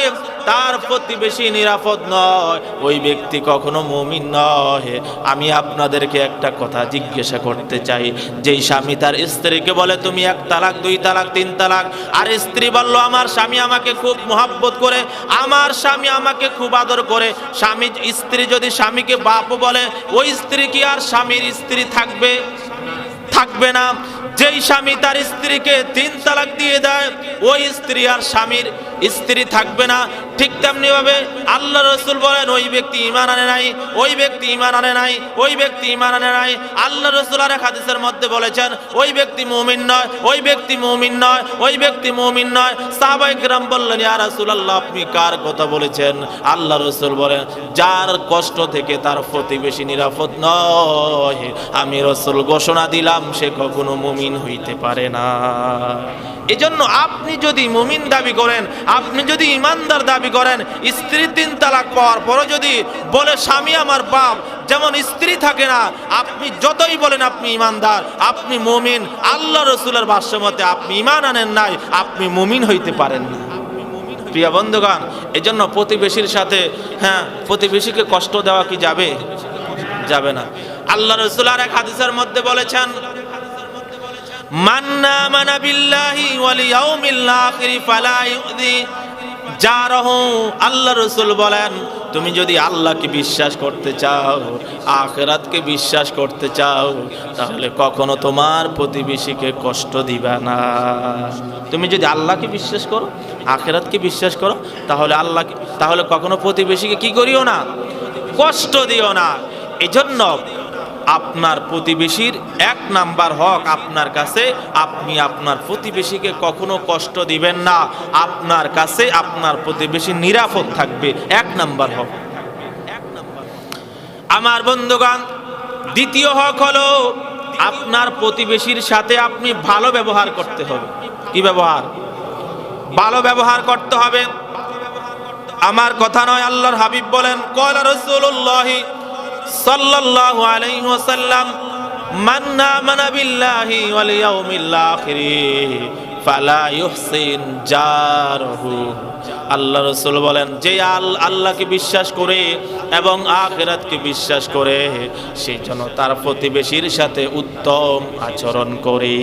[SPEAKER 1] তার প্রতিবেশী নিরাপদ নয় ওই ব্যক্তি কখনো মুমিন নয় আমি আপনাদেরকে একটা কথা জিজ্ঞাসা করতে চাই যেই স্বামী তার স্ত্রীকে বলে তুমি এক তালাক দুই তালাক তিন তালাক আর স্ত্রী বলল আমার স্বামী আমাকে খুব মহব্বত করে আমার স্বামী আমাকে খুব আদর করে স্বামী স্ত্রী যদি স্বামীকে বাপ বলে ওই স্ত্রী কি আর স্বামীর স্ত্রী থাকবে থাকবে না যেই স্বামী তার স্ত্রীকে তিন তালাক দিয়ে দেয় ওই স্ত্রী আর স্বামীর স্ত্রী থাকবে না ঠিক তেমনি ভাবে আল্লাহ রাসূল বলেন ওই ব্যক্তি ঈমান আনে নাই ওই ব্যক্তি ঈমান আনে নাই ওই ব্যক্তি ঈমান আনে নাই আল্লাহ রাসূল আর এক হাদিসের মধ্যে বলেছেন ওই ব্যক্তি মুমিন নয় ওই ব্যক্তি মুমিন নয় ওই ব্যক্তি মুমিন নয় সাহাবায়ে কেরাম বললেন ইয়া রাসূলুল্লাহ আপনি কার কথা বলেছেন আল্লাহ রাসূল বলেন যার কষ্ট থেকে তার প্রতিবেশী নিরাপদ নয় আমি রাসূল ঘোষণা দিলাম সে কখনো মুমিন হইতে পারে না এজন্য আপনি যদি মুমিন দাবি করেন আপনি যদি ইমানদার দাবি করেন স্ত্রী তিন তালাক পাওয়ার পরও যদি বলে স্বামী আমার বাপ যেমন স্ত্রী থাকে না আপনি যতই বলেন আপনি ইমানদার আপনি মুমিন আল্লাহ রাসূলের ভাষ্য মতে আপনি ঈমান আনেন নাই আপনি মুমিন হইতে পারেন না প্রিয় বন্ধুগণ এজন্য প্রতিবেশীর সাথে প্রতিবেশীকে কষ্ট দেওয়া কি যাবে যাবে না আল্লাহ রাসূল আর এক হাদিসের মধ্যে বলেছেন মান্না মানা বিল্লাহি ওয়াল ইয়াউমিল আখির ফালা ইউযি জারহু আল্লাহ রাসূল বলেন তুমি যদি আল্লাহকে বিশ্বাস করতে চাও আখিরাতকে বিশ্বাস করতে চাও তাহলে কখনো তোমার প্রতিবেশীকে কষ্ট দিবা না তুমি যদি আল্লাহকে বিশ্বাস করো আখিরাতকে বিশ্বাস করো তাহলে কখনো প্রতিবেশীকে কি করিও না কষ্ট দিও না এজন্য আপনার প্রতিবেশীর এক নাম্বার হক আপনার কাছে আপনি আপনার প্রতিবেশীকে কখনো কষ্ট দিবেন না আপনার কাছে আপনার প্রতিবেশী নিরাপদ থাকবে এক নাম্বার হক আমার বন্ধুগণ দ্বিতীয় হক হলো আপনার প্রতিবেশীর সাথে আপনি ভালো ব্যবহার করতে হবে কি ব্যবহার ভালো ব্যবহার করতে হবে আমার কথা নয় আল্লাহর হাবিব বলেন ক্বালা রাসূলুল্লাহ সাল্লাল্লাহু আলাইহি ওয়াসাল্লাম মান আমানা বিল্লাহি ওয়াল ইয়াউমিল আখির ফালা ইহসিন জারহু আল্লাহ রাসূল বলেন যে আল্লাহকে বিশ্বাস করে এবং আখিরাতকে বিশ্বাস করে সে যেন তার প্রতিবেশীর সাথে উত্তম আচরণ করে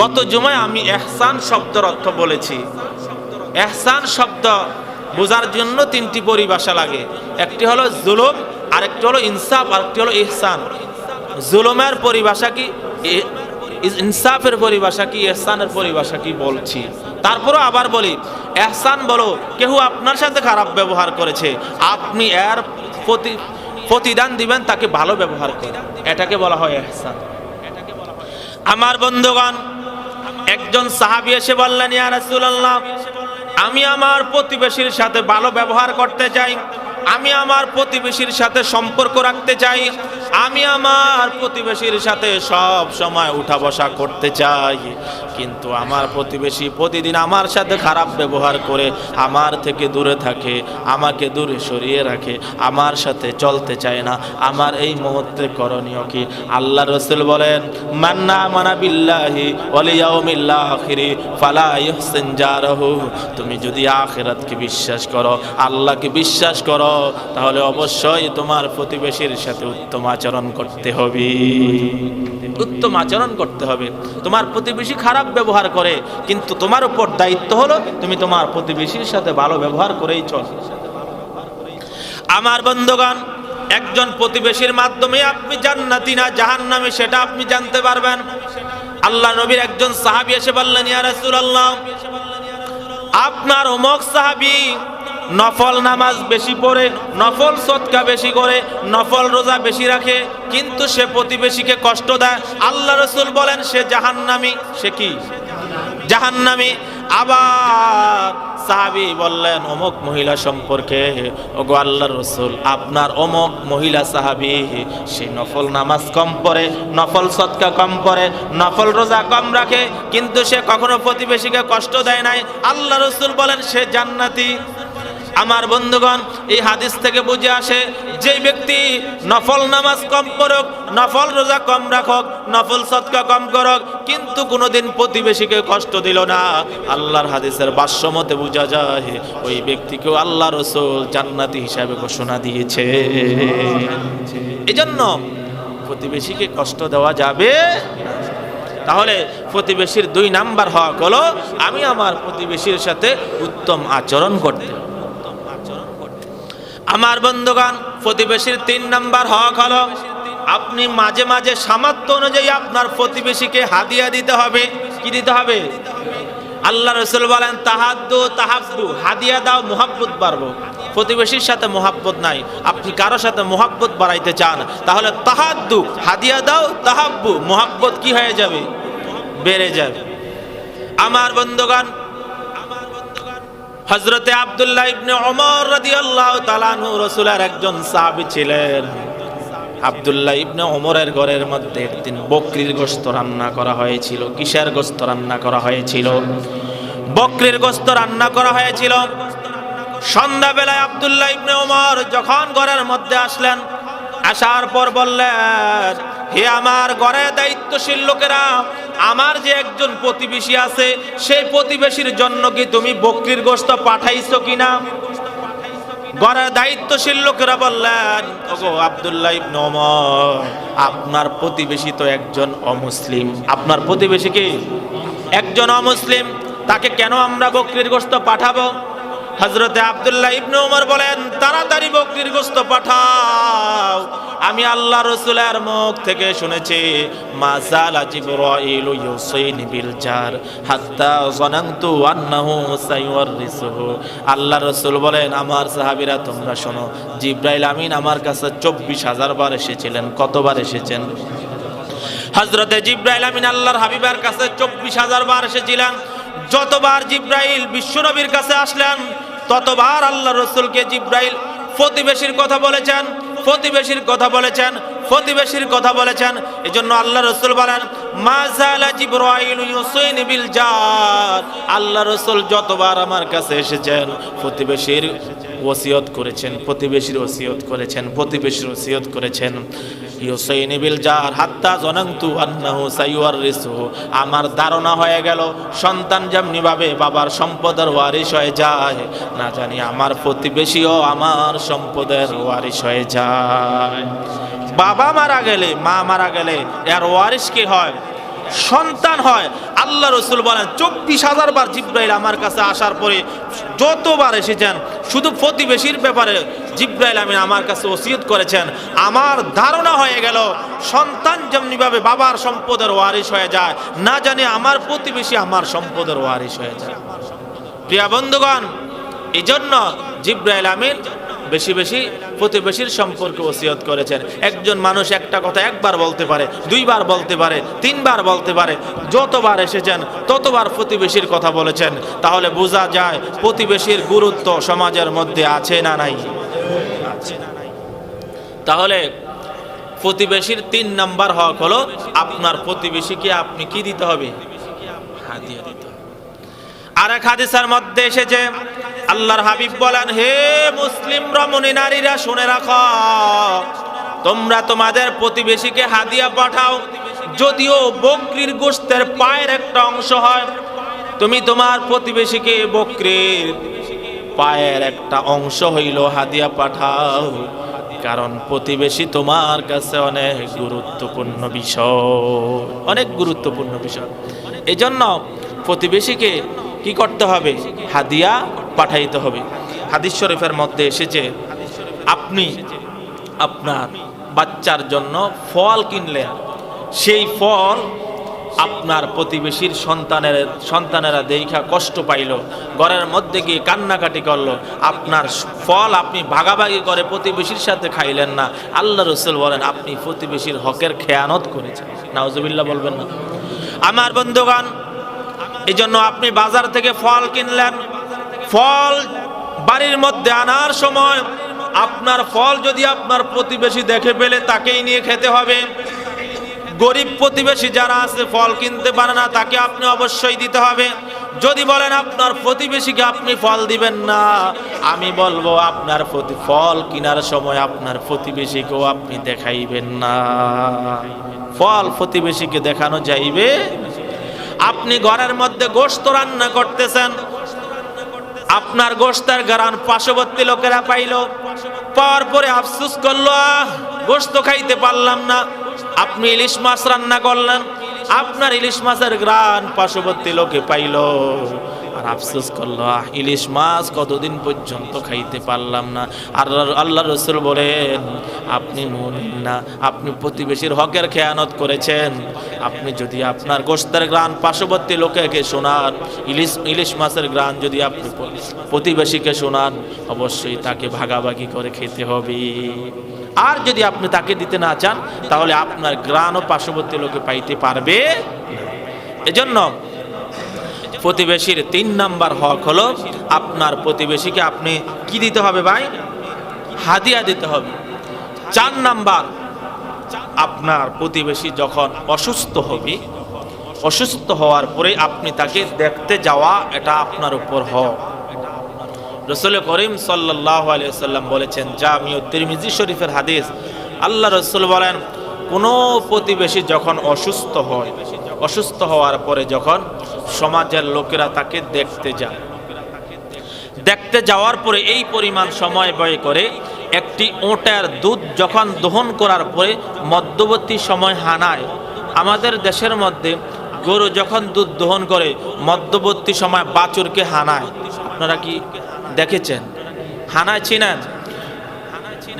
[SPEAKER 1] গত জুমায় আমি ইহসান শব্দের অর্থ বলেছি ইহসান শব্দ বোঝার জন্য তিনটি পরিভাষা লাগে একটি হলো জুলুম আরেকটি হলো ইনসাফ আরেকটি হলো ইহসান জুলুমের পরিভাষা কি ইনসাফের পরিভাষা কি ইহসানের পরিভাষা কি বলছি তারপরও আবার বলি ইহসান বলো কেউ আপনার সাথে খারাপ ব্যবহার করেছে আপনি এর প্রতিদান দিবেন তাকে ভালো ব্যবহার করে এটাকে বলা হয় ইহসান আমার বন্ধুগণ একজন সাহাবী এসে বললেন ইয়া রাসূলুল্লাহ আমি আমার প্রতিবেশীর সাথে ভালো ব্যবহার করতে চাই আমি আমার প্রতিবেশীর সাথে সম্পর্ক রাখতে চাই আমি আমার প্রতিবেশীর সাথে সব সময় উঠা বসা করতে চাই কিন্তু আমার প্রতিবেশী প্রতিদিন আমার সাথে খারাপ ব্যবহার করে আমার থেকে দূরে থাকে আমাকে দূরে সরিয়ে রাখে আমার সাথে চলতে চায় না আমার এই মুহূর্তে করণীয় কি আল্লাহ রাসূল বলেন মান আমানা বিল্লাহি ওয়াল ইয়াউমিল আখির ফালা ইহসিন জারহু তুমি যদি আখিরাতকে বিশ্বাস করো আল্লাহকে বিশ্বাস করো তাহলে অবশ্যই তোমার প্রতিবেশীর সাথে উত্তম আচরণ করতে হবে উত্তম আচরণ করতে হবে তোমার প্রতিবেশী খারাপ ব্যবহার করে কিন্তু তোমার উপর দায়িত্ব হলো তুমি তোমার প্রতিবেশীর সাথে ভালো ব্যবহার করেই চলো আমার বন্ধুগণ একজন প্রতিবেশীর মাধ্যমে আপনি জান্নাতি না জাহান্নামী সেটা আপনি জানতে পারবেন আল্লাহ নবীর একজন সাহাবী এসে বললেন ইয়া রাসূলুল্লাহ আপনার অমুক সাহাবী নফল নামাজ বেশি পড়ে নফল সদকা বেশি করে নফল রোজা বেশি রাখে কিন্তু সে প্রতিবেশীকে কষ্ট দেয় আল্লাহ রাসূল বলেন সে জাহান্নামী সে কি জাহান্নামী আবার সাহাবী বললেন অমুক মহিলা সম্পর্কে, ওগো আল্লাহর রাসূল, আপনার অমুক মহিলা সাহাবী, সে নফল নামাজ কম পড়ে, নফল সদকা কম পড়ে, নফল রোজা কম রাখে, কিন্তু সে কখনো প্রতিবেশীকে কষ্ট দেয় নাই। আল্লাহর রাসূল বলেন সে জান্নাতি। আমার বন্ধুগণ, এই হাদিস থেকে বুঝে আসে যে ব্যক্তি নফল নামাজ কম পড়ুক, নফল রোজা কম রাখুক, নফল সদকা কম করুক, কিন্তু কোনোদিন প্রতিবেশীকে কষ্ট দিল না, আল্লাহর হাদিসের ভাষ্য মতে বোঝা যায় ওই ব্যক্তিকেও আল্লাহ রাসূল জান্নাতি হিসাবে ঘোষণা দিয়েছে। এজন্য প্রতিবেশীকে কষ্ট দেওয়া যাবে। তাহলে প্রতিবেশীর 2 নাম্বার হক হলো আমি আমার প্রতিবেশীর সাথে উত্তম আচরণ করতে। আমার বন্ধুগণ, প্রতিবেশীর 3 নাম্বার হক হলো আপনি মাঝে মাঝে সামর্থ্য অনুযায়ী আপনার প্রতিবেশীকে হাদিয়া দিতে হবে। কি দিতে হবে? আল্লাহ রাসূল বলেন তাহাদ্দু তাহাব্বু, হাদিয়া দাও মুহাব্বত বাড়বো। প্রতিবেশীর সাথে মুহাব্বত নাই, আপনি কারোর সাথে মুহাব্বত বাড়াইতে চান, তাহলে তাহাদ্দু, হাদিয়া দাও, তাহাব্বু, মুহাব্বত কি হয়ে যাবে? বেড়ে যাবে। আমার বন্ধুগণ, হযরতে আব্দুল্লাহ ইবনে ওমর রাদিয়াল্লাহু তাআলা আনহু রাসূলের একজন সাহাবী ছিলেন। আব্দুল্লাহ ইবনে ওমরের ঘরের মধ্যে একদিন বকরির গোশত রান্না করা হয়েছিল। কিসের গোশত রান্না করা হয়েছিল? বকরির গোশত রান্না করা হয়েছিল। সন্ধ্যাবেলায় আব্দুল্লাহ ইবনে ওমর যখন ঘরের মধ্যে আসলেন, আসার পর বললেন, হে আমার ঘরে দায়িত্বশীল লোকেরা, আমার যে একজন প্রতিবেশী আছে সেই প্রতিবেশীর জন্য কি তুমি বকরির গোশত পাঠাইছো কিনা? ঘরের দায়িত্বশীল লোকেরা বললেন, ওগো আব্দুল্লাহ ইবনে ওমর, আপনার প্রতিবেশী তো একজন অমুসলিম। আপনার প্রতিবেশী কি? একজন অমুসলিম, তাকে কেন আমরা বকরির গোশত পাঠাবো? হযরতে আব্দুল্লাহ ইবনে ওমর বলেন, তাড়াতাড়ি বকরির গোশত পাঠাও। আমি আল্লাহ রাসূলের মুখ থেকে শুনেছি, মাযালা জিবরাইল ইউসাইনি বিল জার হাত্তা যানানতু আন্নাহু সাইওয়ারিসুহু। আল্লাহ রাসূল বলেন, আমার সাহাবীরা তোমরা শোনো, জিবরাইল আমিন আমার কাছে 24,000 বার এসেছিলেন। কতবার এসেছেন? হযরতে জিবরাইল আমিন আল্লাহর হাবিবের কাছে 24,000 বার এসেছিলেন। যতবার জিবরাইল বিশ্বনবীর কাছে আসলেন, ততবার আল্লাহ রাসূলকে জিবরাইল প্রতিবেশীর কথা বলেছেন, প্রতিবেশীর কথা বলেছেন, প্রতিবেশীর কথা বলেছেন। এজন্য আল্লাহ রাসূল বলেন, মাযালা জিবরাইল ইউসাইনি বিল জার। আল্লাহ রাসূল যতবার আমার কাছে এসেছেন প্রতিবেশীর ওসিয়ত করেছেন, প্রতিবেশীর ওসিয়ত করেছেন, প্রতিবেশীর ওসিয়ত করেছেন। ইউসাইনি বিল জার হাত্তা যানানতু আন্নাহু সাইওয়ারিসুহু। আমার ধারণা হয়ে গেল সন্তান যেমনি ভাবে বাবার সম্পদের ওয়ারিশ হয়ে যায়, না জানি আমার প্রতিবেশীও আমার সম্পদের ওয়ারিশ হয়ে যায়। বাবা মারা গেলে, মা মারা গেলে এর ওয়ারিশ কি হয়? সন্তান হয়। আল্লাহ রাসূল বলেন 24,000 বার জিবরাইল আমার কাছে আসার পরে যতবার এসেছেন, শুধু প্রতিবেশীর ব্যাপারে জিবরাইল আমিন আমার কাছে ওসিয়ত করেছেন। আমার ধারণা হয়ে গেল সন্তান যেমনিভাবে বাবার সম্পদের ওয়ারিশ হয়ে যায়, না জানি আমার প্রতিবেশী আমার সম্পদের ওয়ারিশ হয়ে যায়। প্রিয় বন্ধুগণ, এই জন্য জিবরাইল আমিন বেশি বেশি প্রতিবেশীর সম্পর্কে ওসিয়ত করেছেন। একজন মানুষ একটা কথা একবার বলতে পারে, 2 বার বলতে পারে, 3 বার বলতে পারে, যতবার এসেছেন ততবার প্রতিবেশীর কথা বলেছেন। তাহলে বোঝা যায় প্রতিবেশীর গুরুত্ব সমাজের মধ্যে আছে না নাই? তাহলে প্রতিবেশীর 3 নাম্বার হক হলো আপনার প্রতিবেশীকে আপনি কি দিতে হবে? হাদিয়া দিতে হবে। আর এক হাদিসের মধ্যে এসেছে, আল্লাহর হাবিব বলেন, হে মুসলিম রমণী নারীরা শুনে রাখো, তোমরা তোমাদের প্রতিবেশীকে হাদিয়া পাঠাও। যদিও বকরির গোশতের পায়ের একটা অংশ হয়, তুমি তোমার প্রতিবেশীকে বকরির পায়ের একটা অংশ হইল হাদিয়া পাঠাও। কারণ প্রতিবেশী তোমার কাছে অনেক গুরুত্বপূর্ণ বিষয়, অনেক গুরুত্বপূর্ণ বিষয়। এই জন্য প্রতিবেশীকে কি করতে হবে? হাদিয়া পাঠাইতে হবে। হাদিস শরীফের মধ্যে এসেছে, আপনি আপনার বাচ্চার জন্য ফল কিনলেন, সেই ফল আপনার প্রতিবেশীর সন্তানেরা দেখা কষ্ট পাইল, ঘরের মধ্যে গিয়ে কান্নাকাটি করলো, আপনার ফল আপনি ভাগাভাগি করে প্রতিবেশীর সাথে খাইলেন না। আল্লাহ রাসূল বলেন আপনি প্রতিবেশীর হকের খেয়ানত করেছেন। নাউজুবিল্লাহ বলবেন না? আমার বন্ধুগণ, এই জন্য আপনি বাজার থেকে ফল কিনলেন, ফল বাড়ির মধ্যে আনার সময় আপনার ফল যদি আপনার প্রতিবেশী দেখে পেলে তাকেই নিয়ে খেতে হবে। গরিব প্রতিবেশী যারা আছে ফল কিনতে পারে না তাকে আপনি অবশ্যই দিতে হবে। যদি বলেন আপনার প্রতিবেশীকে আপনি ফল দিবেন না, আমি বলবো আপনার ফল কেনার সময় আপনার প্রতিবেশীকেও আপনি দেখাইবেন না। ফল প্রতিবেশীকে দেখানো যাইবে। আপনি ঘরের মধ্যে গোশত রান্না করতেছেন, আপনার গোশতের ঘ্রাণ পার্শ্ববর্তী লোকেরা পাইলো, পাওয়ার পরে আফসোস করলো গোশত খাইতে পারলাম না। আপনি ইলিশ মাছ রান্না করলেন, আপনার ইলিশ মাছের ঘ্রাণ পার্শ্ববর্তী লোকে পাইলো আর আফসোস করলো ইলিশ মাছ কতদিন পর্যন্ত খাইতে পারলাম না। আর আল্লাহ রাসূল বলেন আপনি মুমিন না, আপনি প্রতিবেশীর হকের খেয়ানত করেছেন। আপনি যদি আপনার গোশতের ঘ্রাণ পার্শ্ববর্তী লোকেকে শোনান, ইলিশ মাছের ঘ্রাণ যদি আপনি প্রতিবেশীকে শোনান, অবশ্যই তাকে ভাগাভাগি করে খেতে হবে। আর যদি আপনি তাকে দিতে না চান তাহলে আপনার ঘ্রাণও পার্শ্ববর্তী লোকে পাইতে পারবে। এজন্য প্রতিবেশীর 3 নাম্বার হক হলো আপনার প্রতিবেশীকে আপনি কি দিতে হবে ভাই? হাদিয়া দিতে হবে। 4 নাম্বার, আপনার প্রতিবেশী যখন অসুস্থ হবে, অসুস্থ হওয়ার পরে আপনি তাকে দেখতে যাওয়া, এটা আপনার উপর হক। রাসূল করিম সাল্লাল্লাহু আলাইহি ওয়াসাল্লাম বলেছেন, জামিউ তিরমিজি শরীফের হাদিস, আল্লাহ রাসূল বলেন কোনো প্রতিবেশী যখন অসুস্থ হয়, অসুস্থ হওয়ার পরে যখন সমাজের লোকেরা তাকে দেখতে যায়, দেখতে যাওয়ার পরে এই পরিমাণ সময় ব্যয় করে একটি ওটের দুধ যখন দহন করার পরে মধ্যবর্তী সময় হানায়। আমাদের দেশের মধ্যে গরু যখন দুধ দহন করে মধ্যবর্তী সময় বাছুরকে হানায়। আপনারা কি দেখেছেন? হানায় চিনেন?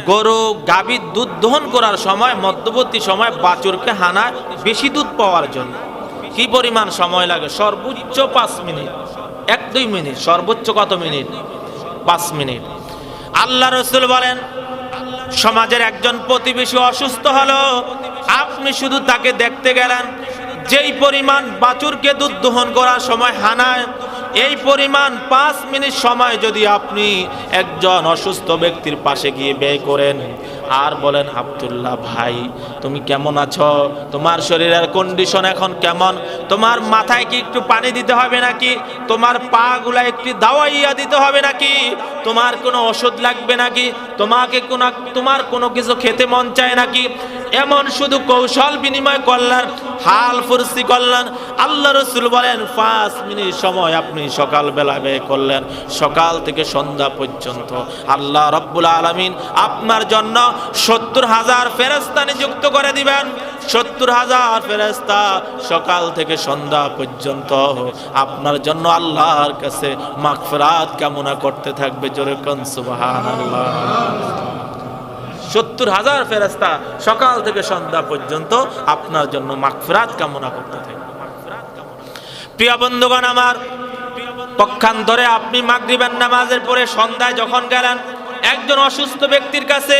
[SPEAKER 1] গরু গাভীর দুধ দহন করার সময় মধ্যবর্তী সময় বাছুরকে হানায় বেশি দুধ পাওয়ার জন্য। কি পরিমাণ সময় লাগে? সর্বোচ্চ 5 মিনিট, 1-2 মিনিট, সর্বোচ্চ কত মিনিট? 5 মিনিট। আল্লাহ রাসূল বলেন সমাজের একজন প্রতিবেশী অসুস্থ হলো, আপনি শুধু তাকে দেখতে গেলেন, যেই পরিমাণ বাছুরকে দুধ দহন করার সময় হানায়, এই পরিমাণ 5 মিনিট সময় যদি আপনি একজন অসুস্থ ব্যক্তির পাশে গিয়ে ব্যয় করেন আর বলেন আব্দুল্লাহ ভাই তুমি কেমন আছো, তোমার শরীরের কন্ডিশন এখন কেমন, তোমার মাথায় কি একটু পানি দিতে হবে নাকি, তোমার পা গুলা একটু দাওয়াইয়া দিতে হবে নাকি, তোমার কোনো ওষুধ লাগবে নাকি, তোমার কোনো কিছু খেতে মন চায় নাকি, এমন শুধু কৌশল বিনিময় করলেন, হাল ফুরসি করলেন। আল্লাহ রাসূল বলেন 5 মিনিট সময় আপনি সকালবেলা ব্যয় করলেন, সকাল থেকে সন্ধ্যা পর্যন্ত আল্লাহ রাব্বুল আলামিন আপনার জন্য 70,000 ফেরেশতা নিযুক্ত করে দিবেন। 70,000 ফেরেশতা সকাল থেকে সন্ধ্যা পর্যন্ত আপনার জন্য আল্লাহর কাছে মাগফিরাত কামনা করতে থাকবে। জোরে কোন সুবহানাল্লাহ। 70,000 ফেরেশতা সকাল থেকে সন্ধ্যা পর্যন্ত আপনার জন্য মাগফিরাত কামনা করতে থাকবে। প্রিয় বন্ধুগণ আমার, পক্ষান্তরে আপনি মাগরিবের নামাজের পরে সন্ধ্যায় যখন গেলেন একজন অসুস্থ ব্যক্তির কাছে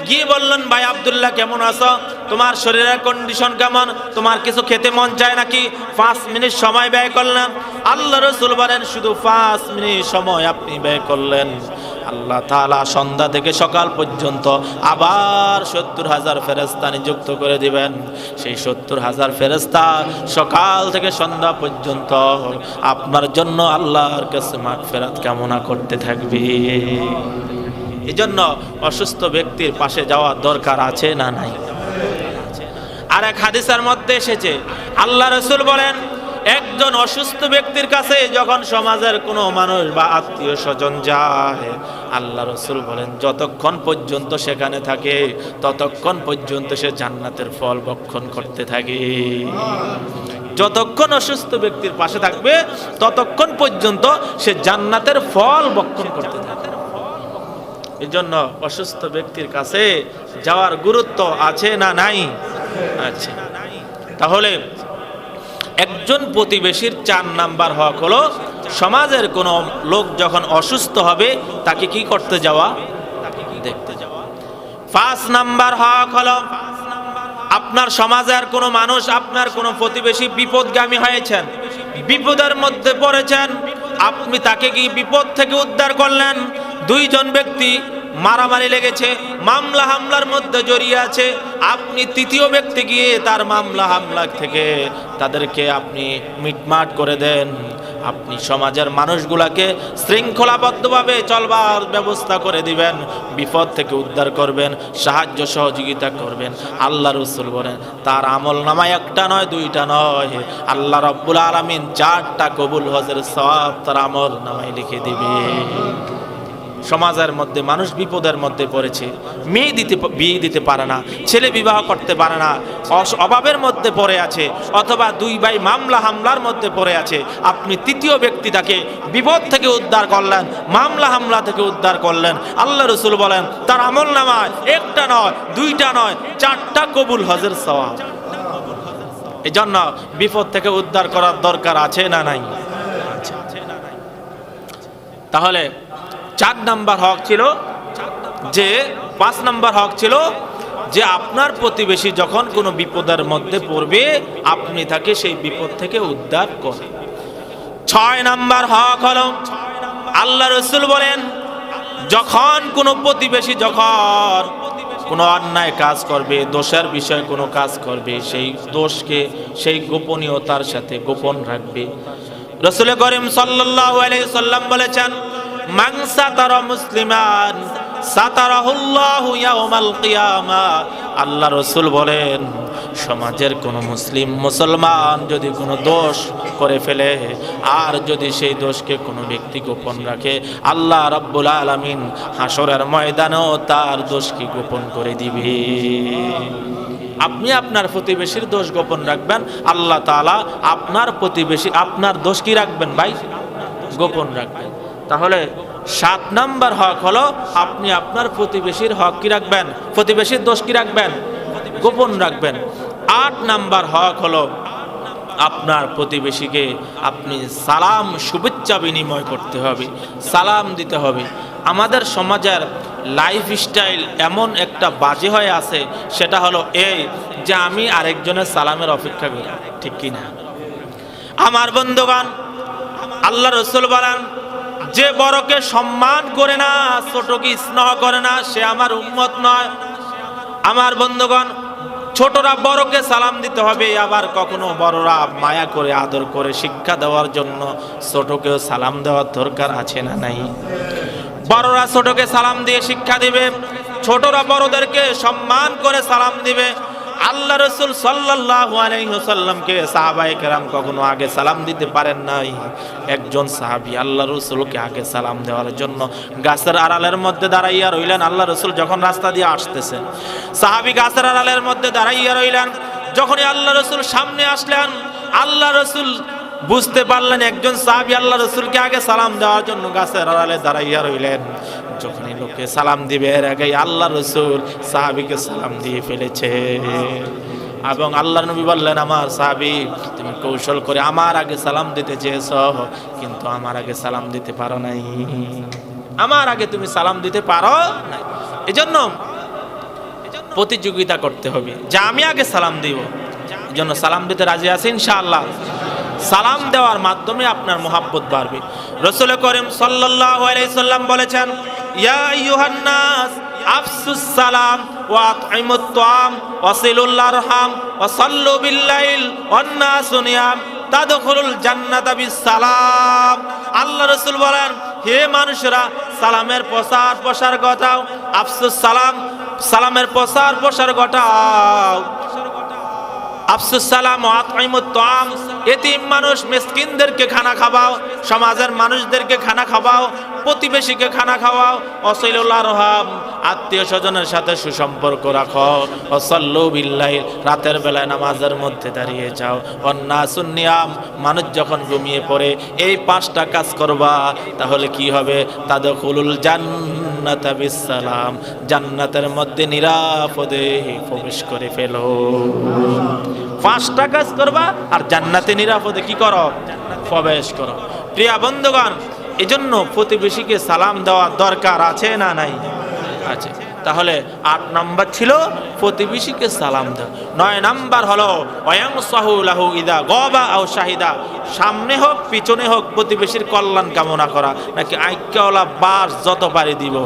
[SPEAKER 1] গিয়ে বললেন ভাই আব্দুল্লাহ কেমন আছো, তোমার শরীরের কন্ডিশন কেমন, তোমার কিছু খেতে মন চায় নাকি, 5 মিনিট সময় ব্যয় করলেন। আল্লাহ রাসূল বলেন শুধু 5 মিনিট সময় আপনি ব্যয় করলেন, আল্লাহ তাআলা সন্ধ্যা থেকে সকাল পর্যন্ত আবার 70,000 ফেরেশতা নিযুক্ত করে দিবেন। সেই 70,000 ফেরেশতা সকাল থেকে সন্ধ্যা পর্যন্ত আপনার জন্য আল্লাহর কাছে মাগফিরাত কামনা করতে থাকবে। এজন্য অসুস্থ ব্যক্তির পাশে যাওয়া দরকার আছে না নাই? আর এক হাদিসের মধ্যে এসেছে আল্লাহ রাসূল বলেন একজন অসুস্থ ব্যক্তির কাছে যখন সমাজের কোনো মানুষ বা আত্মীয় স্বজন যায়, আল্লাহ রাসূল বলেন যতক্ষণ পর্যন্ত সেখানে থাকে ততক্ষণ পর্যন্ত সে জান্নাতের ফল ভক্ষণ করতে থাকে। যতক্ষণ অসুস্থ ব্যক্তির পাশে থাকবে ততক্ষণ পর্যন্ত সে জান্নাতের ফল ভক্ষণ করতে থাকে। এই জন্য অসুস্থ ব্যক্তির কাছে যাওয়ার গুরুত্ব আছে না নাই? আছে। তাহলে একজন প্রতিবেশীর 4 নাম্বার হক হলো সমাজের কোন লোক যখন অসুস্থ হবে তাকে কি করতে যাওয়া? দেখতে যাওয়া। 5 নাম্বার হক হলো আপনার সমাজের কোনো মানুষ, আপনার কোনো প্রতিবেশী বিপদগামী হয়েছেন, বিপদের মধ্যে পড়েছেন, আপনি তাকে কি বিপদ থেকে উদ্ধার করলেন। দুইজন ব্যক্তি মারামারি লেগেছে, মামলা হামলার মধ্যে জড়িয়ে আছে, আপনি তৃতীয় ব্যক্তি গিয়ে তার মামলা হামলা থেকে তাদেরকে আপনি মিটমাট করে দেন। আপনি সমাজের মানুষগুলাকে শৃঙ্খলাবদ্ধভাবে চলবার ব্যবস্থা করে দিবেন, বিপদ থেকে উদ্ধার করবেন, সাহায্য সহযোগিতা করবেন। আল্লাহ রাসূল বলেন তার আমল নামায় একটা নয়, দুইটা নয়, আল্লাহ রাব্বুল আলামিন 4টা কবুল হজের সওয়াব তার আমল নামায় লিখে দিবে। সমাজের মধ্যে মানুষ বিপদের মধ্যে পড়েছে, বিয়ে দিতে পারে না, ছেলে বিবাহ করতে পারে না, অভাবের মধ্যে পড়ে আছে, অথবা দুই ভাই মামলা হামলার মধ্যে পড়ে আছে, আপনি তৃতীয় ব্যক্তি তাকে বিপদ থেকে উদ্ধার করলেন, মামলা হামলা থেকে উদ্ধার করলেন। আল্লাহ রাসূল বলেন তার আমল নামায় একটা নয়, দুইটা নয়, 4টা কবুল হজের সওয়াব। এজন্য বিপদ থেকে উদ্ধার করার দরকার আছে না নাই? তাহলে 4 নাম্বার হক ছিল যে 5 নাম্বার হক ছিল যে আপনার প্রতিবেশী যখন কোনো বিপদের মধ্যে পড়বে আপনি তাকে সেই বিপদ থেকে উদ্ধার করেন। 6 নাম্বার হক হলো আল্লাহ রাসূল বলেন যখন কোনো প্রতিবেশী যখন কোনো অন্যায় কাজ করবে, দোষের বিষয়ে কোনো কাজ করবে, সেই দোষকে সেই গোপনীয়তার সাথে গোপন রাখবে। রাসূল করিম সাল্লাল্লাহু আলাইহি সাল্লাম বলেছেন মান সাতারা মুসলিমান সাতারাহুল্লাহু ইয়াউমাল কিয়ামা। আল্লাহ রাসূল বলেন সমাজের কোনো মুসলমান যদি কোনো দোষ করে ফেলে আর যদি সেই দোষকে কোনো ব্যক্তি গোপন রাখে, আল্লাহ রাব্বুল আলামিন হাসরের ময়দানেও তার দোষকে গোপন করে দিবে। আপনি আপনার প্রতিবেশীর দোষ গোপন রাখবেন, আল্লাহ তাআলা আপনার প্রতিবেশী আপনার দোষ কি রাখবেন ভাই? গোপন রাখবেন। তাহলে 7 নাম্বার হক হলো আপনি আপনার প্রতিবেশীর হক কি রাখবেন? প্রতিবেশীর দোষ কি রাখবেন? গোপন রাখবেন। 8 নাম্বার হক হলো আপনার প্রতিবেশীকে আপনি সালাম শুভেচ্ছা বিনিময় করতে হবে, সালাম দিতে হবে। আমাদের সমাজের লাইফস্টাইল এমন একটা বাজে হয়ে আছে, সেটা হলো এই যে আমি আরেকজনের সালামের অপেক্ষা করি, ঠিক কি না? আমার বন্ধুগণ, আল্লাহ রাসূল বলেন যে বড়কে সম্মান করে না, ছোটকে স্নেহ করে না, সে আমার উম্মত নয়। আমার বন্ধুগণ, ছোটরা বড়কে সালাম দিতে হবে, আবার কখনো বড়রা মায়া করে আদর করে শিক্ষা দেওয়ার জন্য ছোটকেও সালাম দেওয়ার দরকার আছে না নাই? বড়রা ছোটকে সালাম দিয়ে শিক্ষা দিবে, ছোটরা বড়দেরকে সম্মান করে সালাম দিবে। আল্লাহ রাসূল সাল্লাল্লাহু আলাইহি ওয়াসাল্লামকে সাহাবায়ে কেরাম কখনো আগে সালাম দিতে পারেন নাই। একজন সাহাবী আল্লাহ রাসূলকে আগে সালাম দেওয়ার জন্য গাছের আড়ালের মধ্যে দাঁড়াইয়া রইলেন। আল্লাহ রাসূল যখন রাস্তা দিয়ে আসতেছেন, সাহাবী গাছের আড়ালের মধ্যে দাঁড়াইয়া রইলেন। যখনই আল্লাহ রাসূল সামনে আসলেন, আল্লাহ রাসূল বুঝতে পারলেন একজন সাহাবী আল্লাহ রাসূলকে আগে সালাম দেওয়ার জন্য গাছের আড়ালে দাঁড়াইয়া রইলেন। যখনই লোকে সালাম দিবে এর আগে আল্লাহ রাসূল সাহাবীকে সালাম দিয়ে ফেলেছে। এবং আল্লাহর নবী বললেন, আমার সাহাবী তুমি কৌশল করে আমার আগে সালাম দিতে চেয়েছো, কিন্তু আমার আগে সালাম দিতে পারো নাই, আমার আগে তুমি সালাম দিতে পারো নাই। এজন্য প্রতিযোগিতা করতে হবে যে আমি আগে সালাম দিব। এজন্য সালাম দিতে রাজি আছি ইনশাআল্লাহ? সালাম দেওয়ার মাধ্যমে আপনার মহব্বত বাড়বে। রাসূল করিম সাল্লাল্লাহু আলাইহি সাল্লাম বলেছেন, ইয়া আইয়ুহান নাস আফসুস সালাম ওয়া আতইমুত তাআম ওয়াসিলুল আরহাম ওয়া সাল্লু বিল লাইল ওয়ান নাসু নিয়াম তাদখুলুল জান্নাতা বিস সালাম। আল্লাহ রাসূল বলেন, হে মানুষেরা, সালামের প্রচার প্রসার ঘটাও, আফসুস সালাম, সালামের প্রচার প্রসার ঘটাও। আফসুস সালাম ওয়া আতইমুত তাআম, এতিম মানুষ মিসকিনদেরকে খানা খাওয়াও, সমাজের মানুষদেরকে খানা খাওয়াও, প্রতিবেশীকে খানা খাওয়াও। ওয়াসিলুল আরহাম, আত্মীয় স্বজনের সাথে সুসম্পর্ক রাখো। ওয়াসাল্লু বিল্লাইল, রাতের বেলায় নামাজের মধ্যে দাঁড়িয়ে যাও। ওয়ান নাসুন নিয়াম, মানুষ যখন ঘুমিয়ে পড়ে এই 5টা কাজ করবা, তাহলে কি হবে? তাদখুলুল জান্নাতা বিস সালাম, জান্নাতের মধ্যে নিরাপদে প্রবেশ করে ফেলো। 5টা কাজ করবা আর জান্নাতে নিরাপদে কি করো? প্রবেশ করো। প্রিয় বন্ধুগণ, এজন্য প্রতিবেশীকে সালাম দেওয়ার দরকার আছে না নাই? আছে। তাহলে ৮ নাম্বার ছিল প্রতিবেশীকে সালাম দেওয়া। ৯ নাম্বার হলো ওয়ায়ামসাহু লাহু ইদা গাবা আও শাহিদা, সামনে হোক পিছনে হোক প্রতিবেশীর কল্যাণ কামনা করা, নাকি আইক্যওয়ালা বাস যত পারি দিব,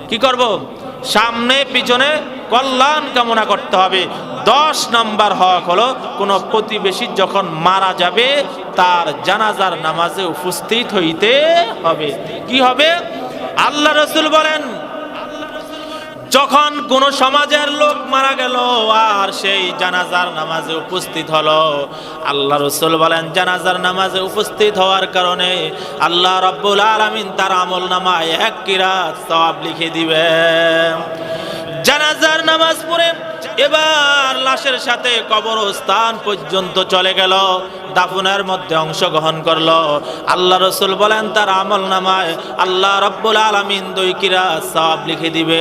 [SPEAKER 1] কি করব? সামনে পিছনে কল্যাণ কামনা করতে হবে। 10 নাম্বার হক হলো কোনো প্রতিবেশী যখন মারা যাবে তার জানাজার নামাজে উপস্থিত হইতে হবে। কি হবে? আল্লাহ রাসূল বলেন, যখন কোন সমাজের লোক মারা গেল আর সেই জানাজার নামাজে উপস্থিত হলো, আল্লাহ রাসূল বলেন জানাজার নামাজে উপস্থিত হওয়ার কারণে আল্লাহ রাব্বুল আলামিন তার আমলনামায় 1 কিরাত সওয়াব লিখে দিবেন। জানাজার নামাজ পড়ে এবার লাশের সাথে কবরস্থান পর্যন্ত চলে গেল, দাফনের মধ্যে অংশগ্রহণ করলো। আল্লাহ রাসূল বলেন তার আমলনামায় আল্লাহ রাব্বুল আলামিন 2 কিরাত সওয়াব লিখে দিবে।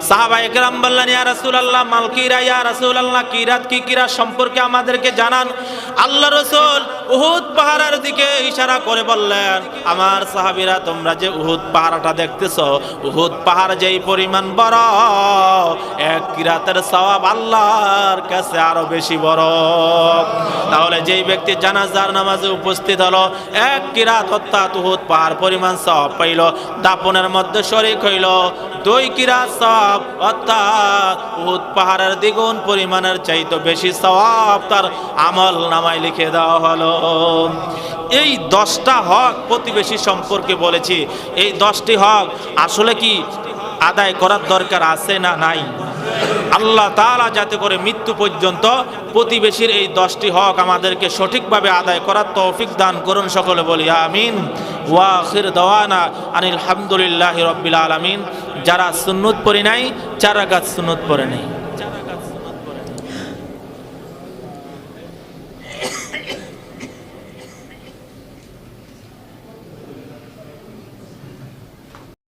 [SPEAKER 1] সাহাবায়ে কেরাম বললেন, ইয়া রাসূলুল্লাহ মাল কিরা, ইয়া রাসূলুল্লাহ কিরাত কি, কিরাত সম্পর্কে আমাদেরকে জানান। আল্লাহ রাসূল উহুদ পাহাড়ের দিকে ইশারা করে বললেন, আমার সাহাবীরা তোমরা যে উহুদ পাহাড়টা দেখতেছো, উহুদ পাহাড় যেই পরিমাণ বড়, 1 কিরাতের সওয়াব আল্লাহর কাছে আরো বেশি বড়। তাহলে যেই ব্যক্তি জানাজার নামাজে উপস্থিত হলো, 1 কিরাত অর্থাৎ উহুদ পাহাড় পরিমাণ সওয়াব পাইল, দাফনের মধ্যে শরীক হইল, 2 কিরাত সওয়াব অর্থাৎ উহুদ পাহাড়ের দ্বিগুণ পরিমাণের চাইতে বেশি সওয়াব তার আমল নামায় লিখে দেওয়া হলো। এই 10টা হক প্রতিবেশী সম্পর্কে বলেছি। এই 10টি হক আসলে কি আদায় করার দরকার আছে না নাই? আল্লাহ তাআলা যাতে করে মৃত্যু পর্যন্ত প্রতিবেশীর এই 10টি হক আমাদেরকে সঠিকভাবে আদায় করার তৌফিক দান করুন। সকলে বলি আমিন। ওয়া আখির দাওয়ানা আনিল হামদুলিল্লাহি রাব্বিল আলামিন। যারা সুন্নত পড়ি নাই 4 রাকাত সুন্নত পড়ে নেই।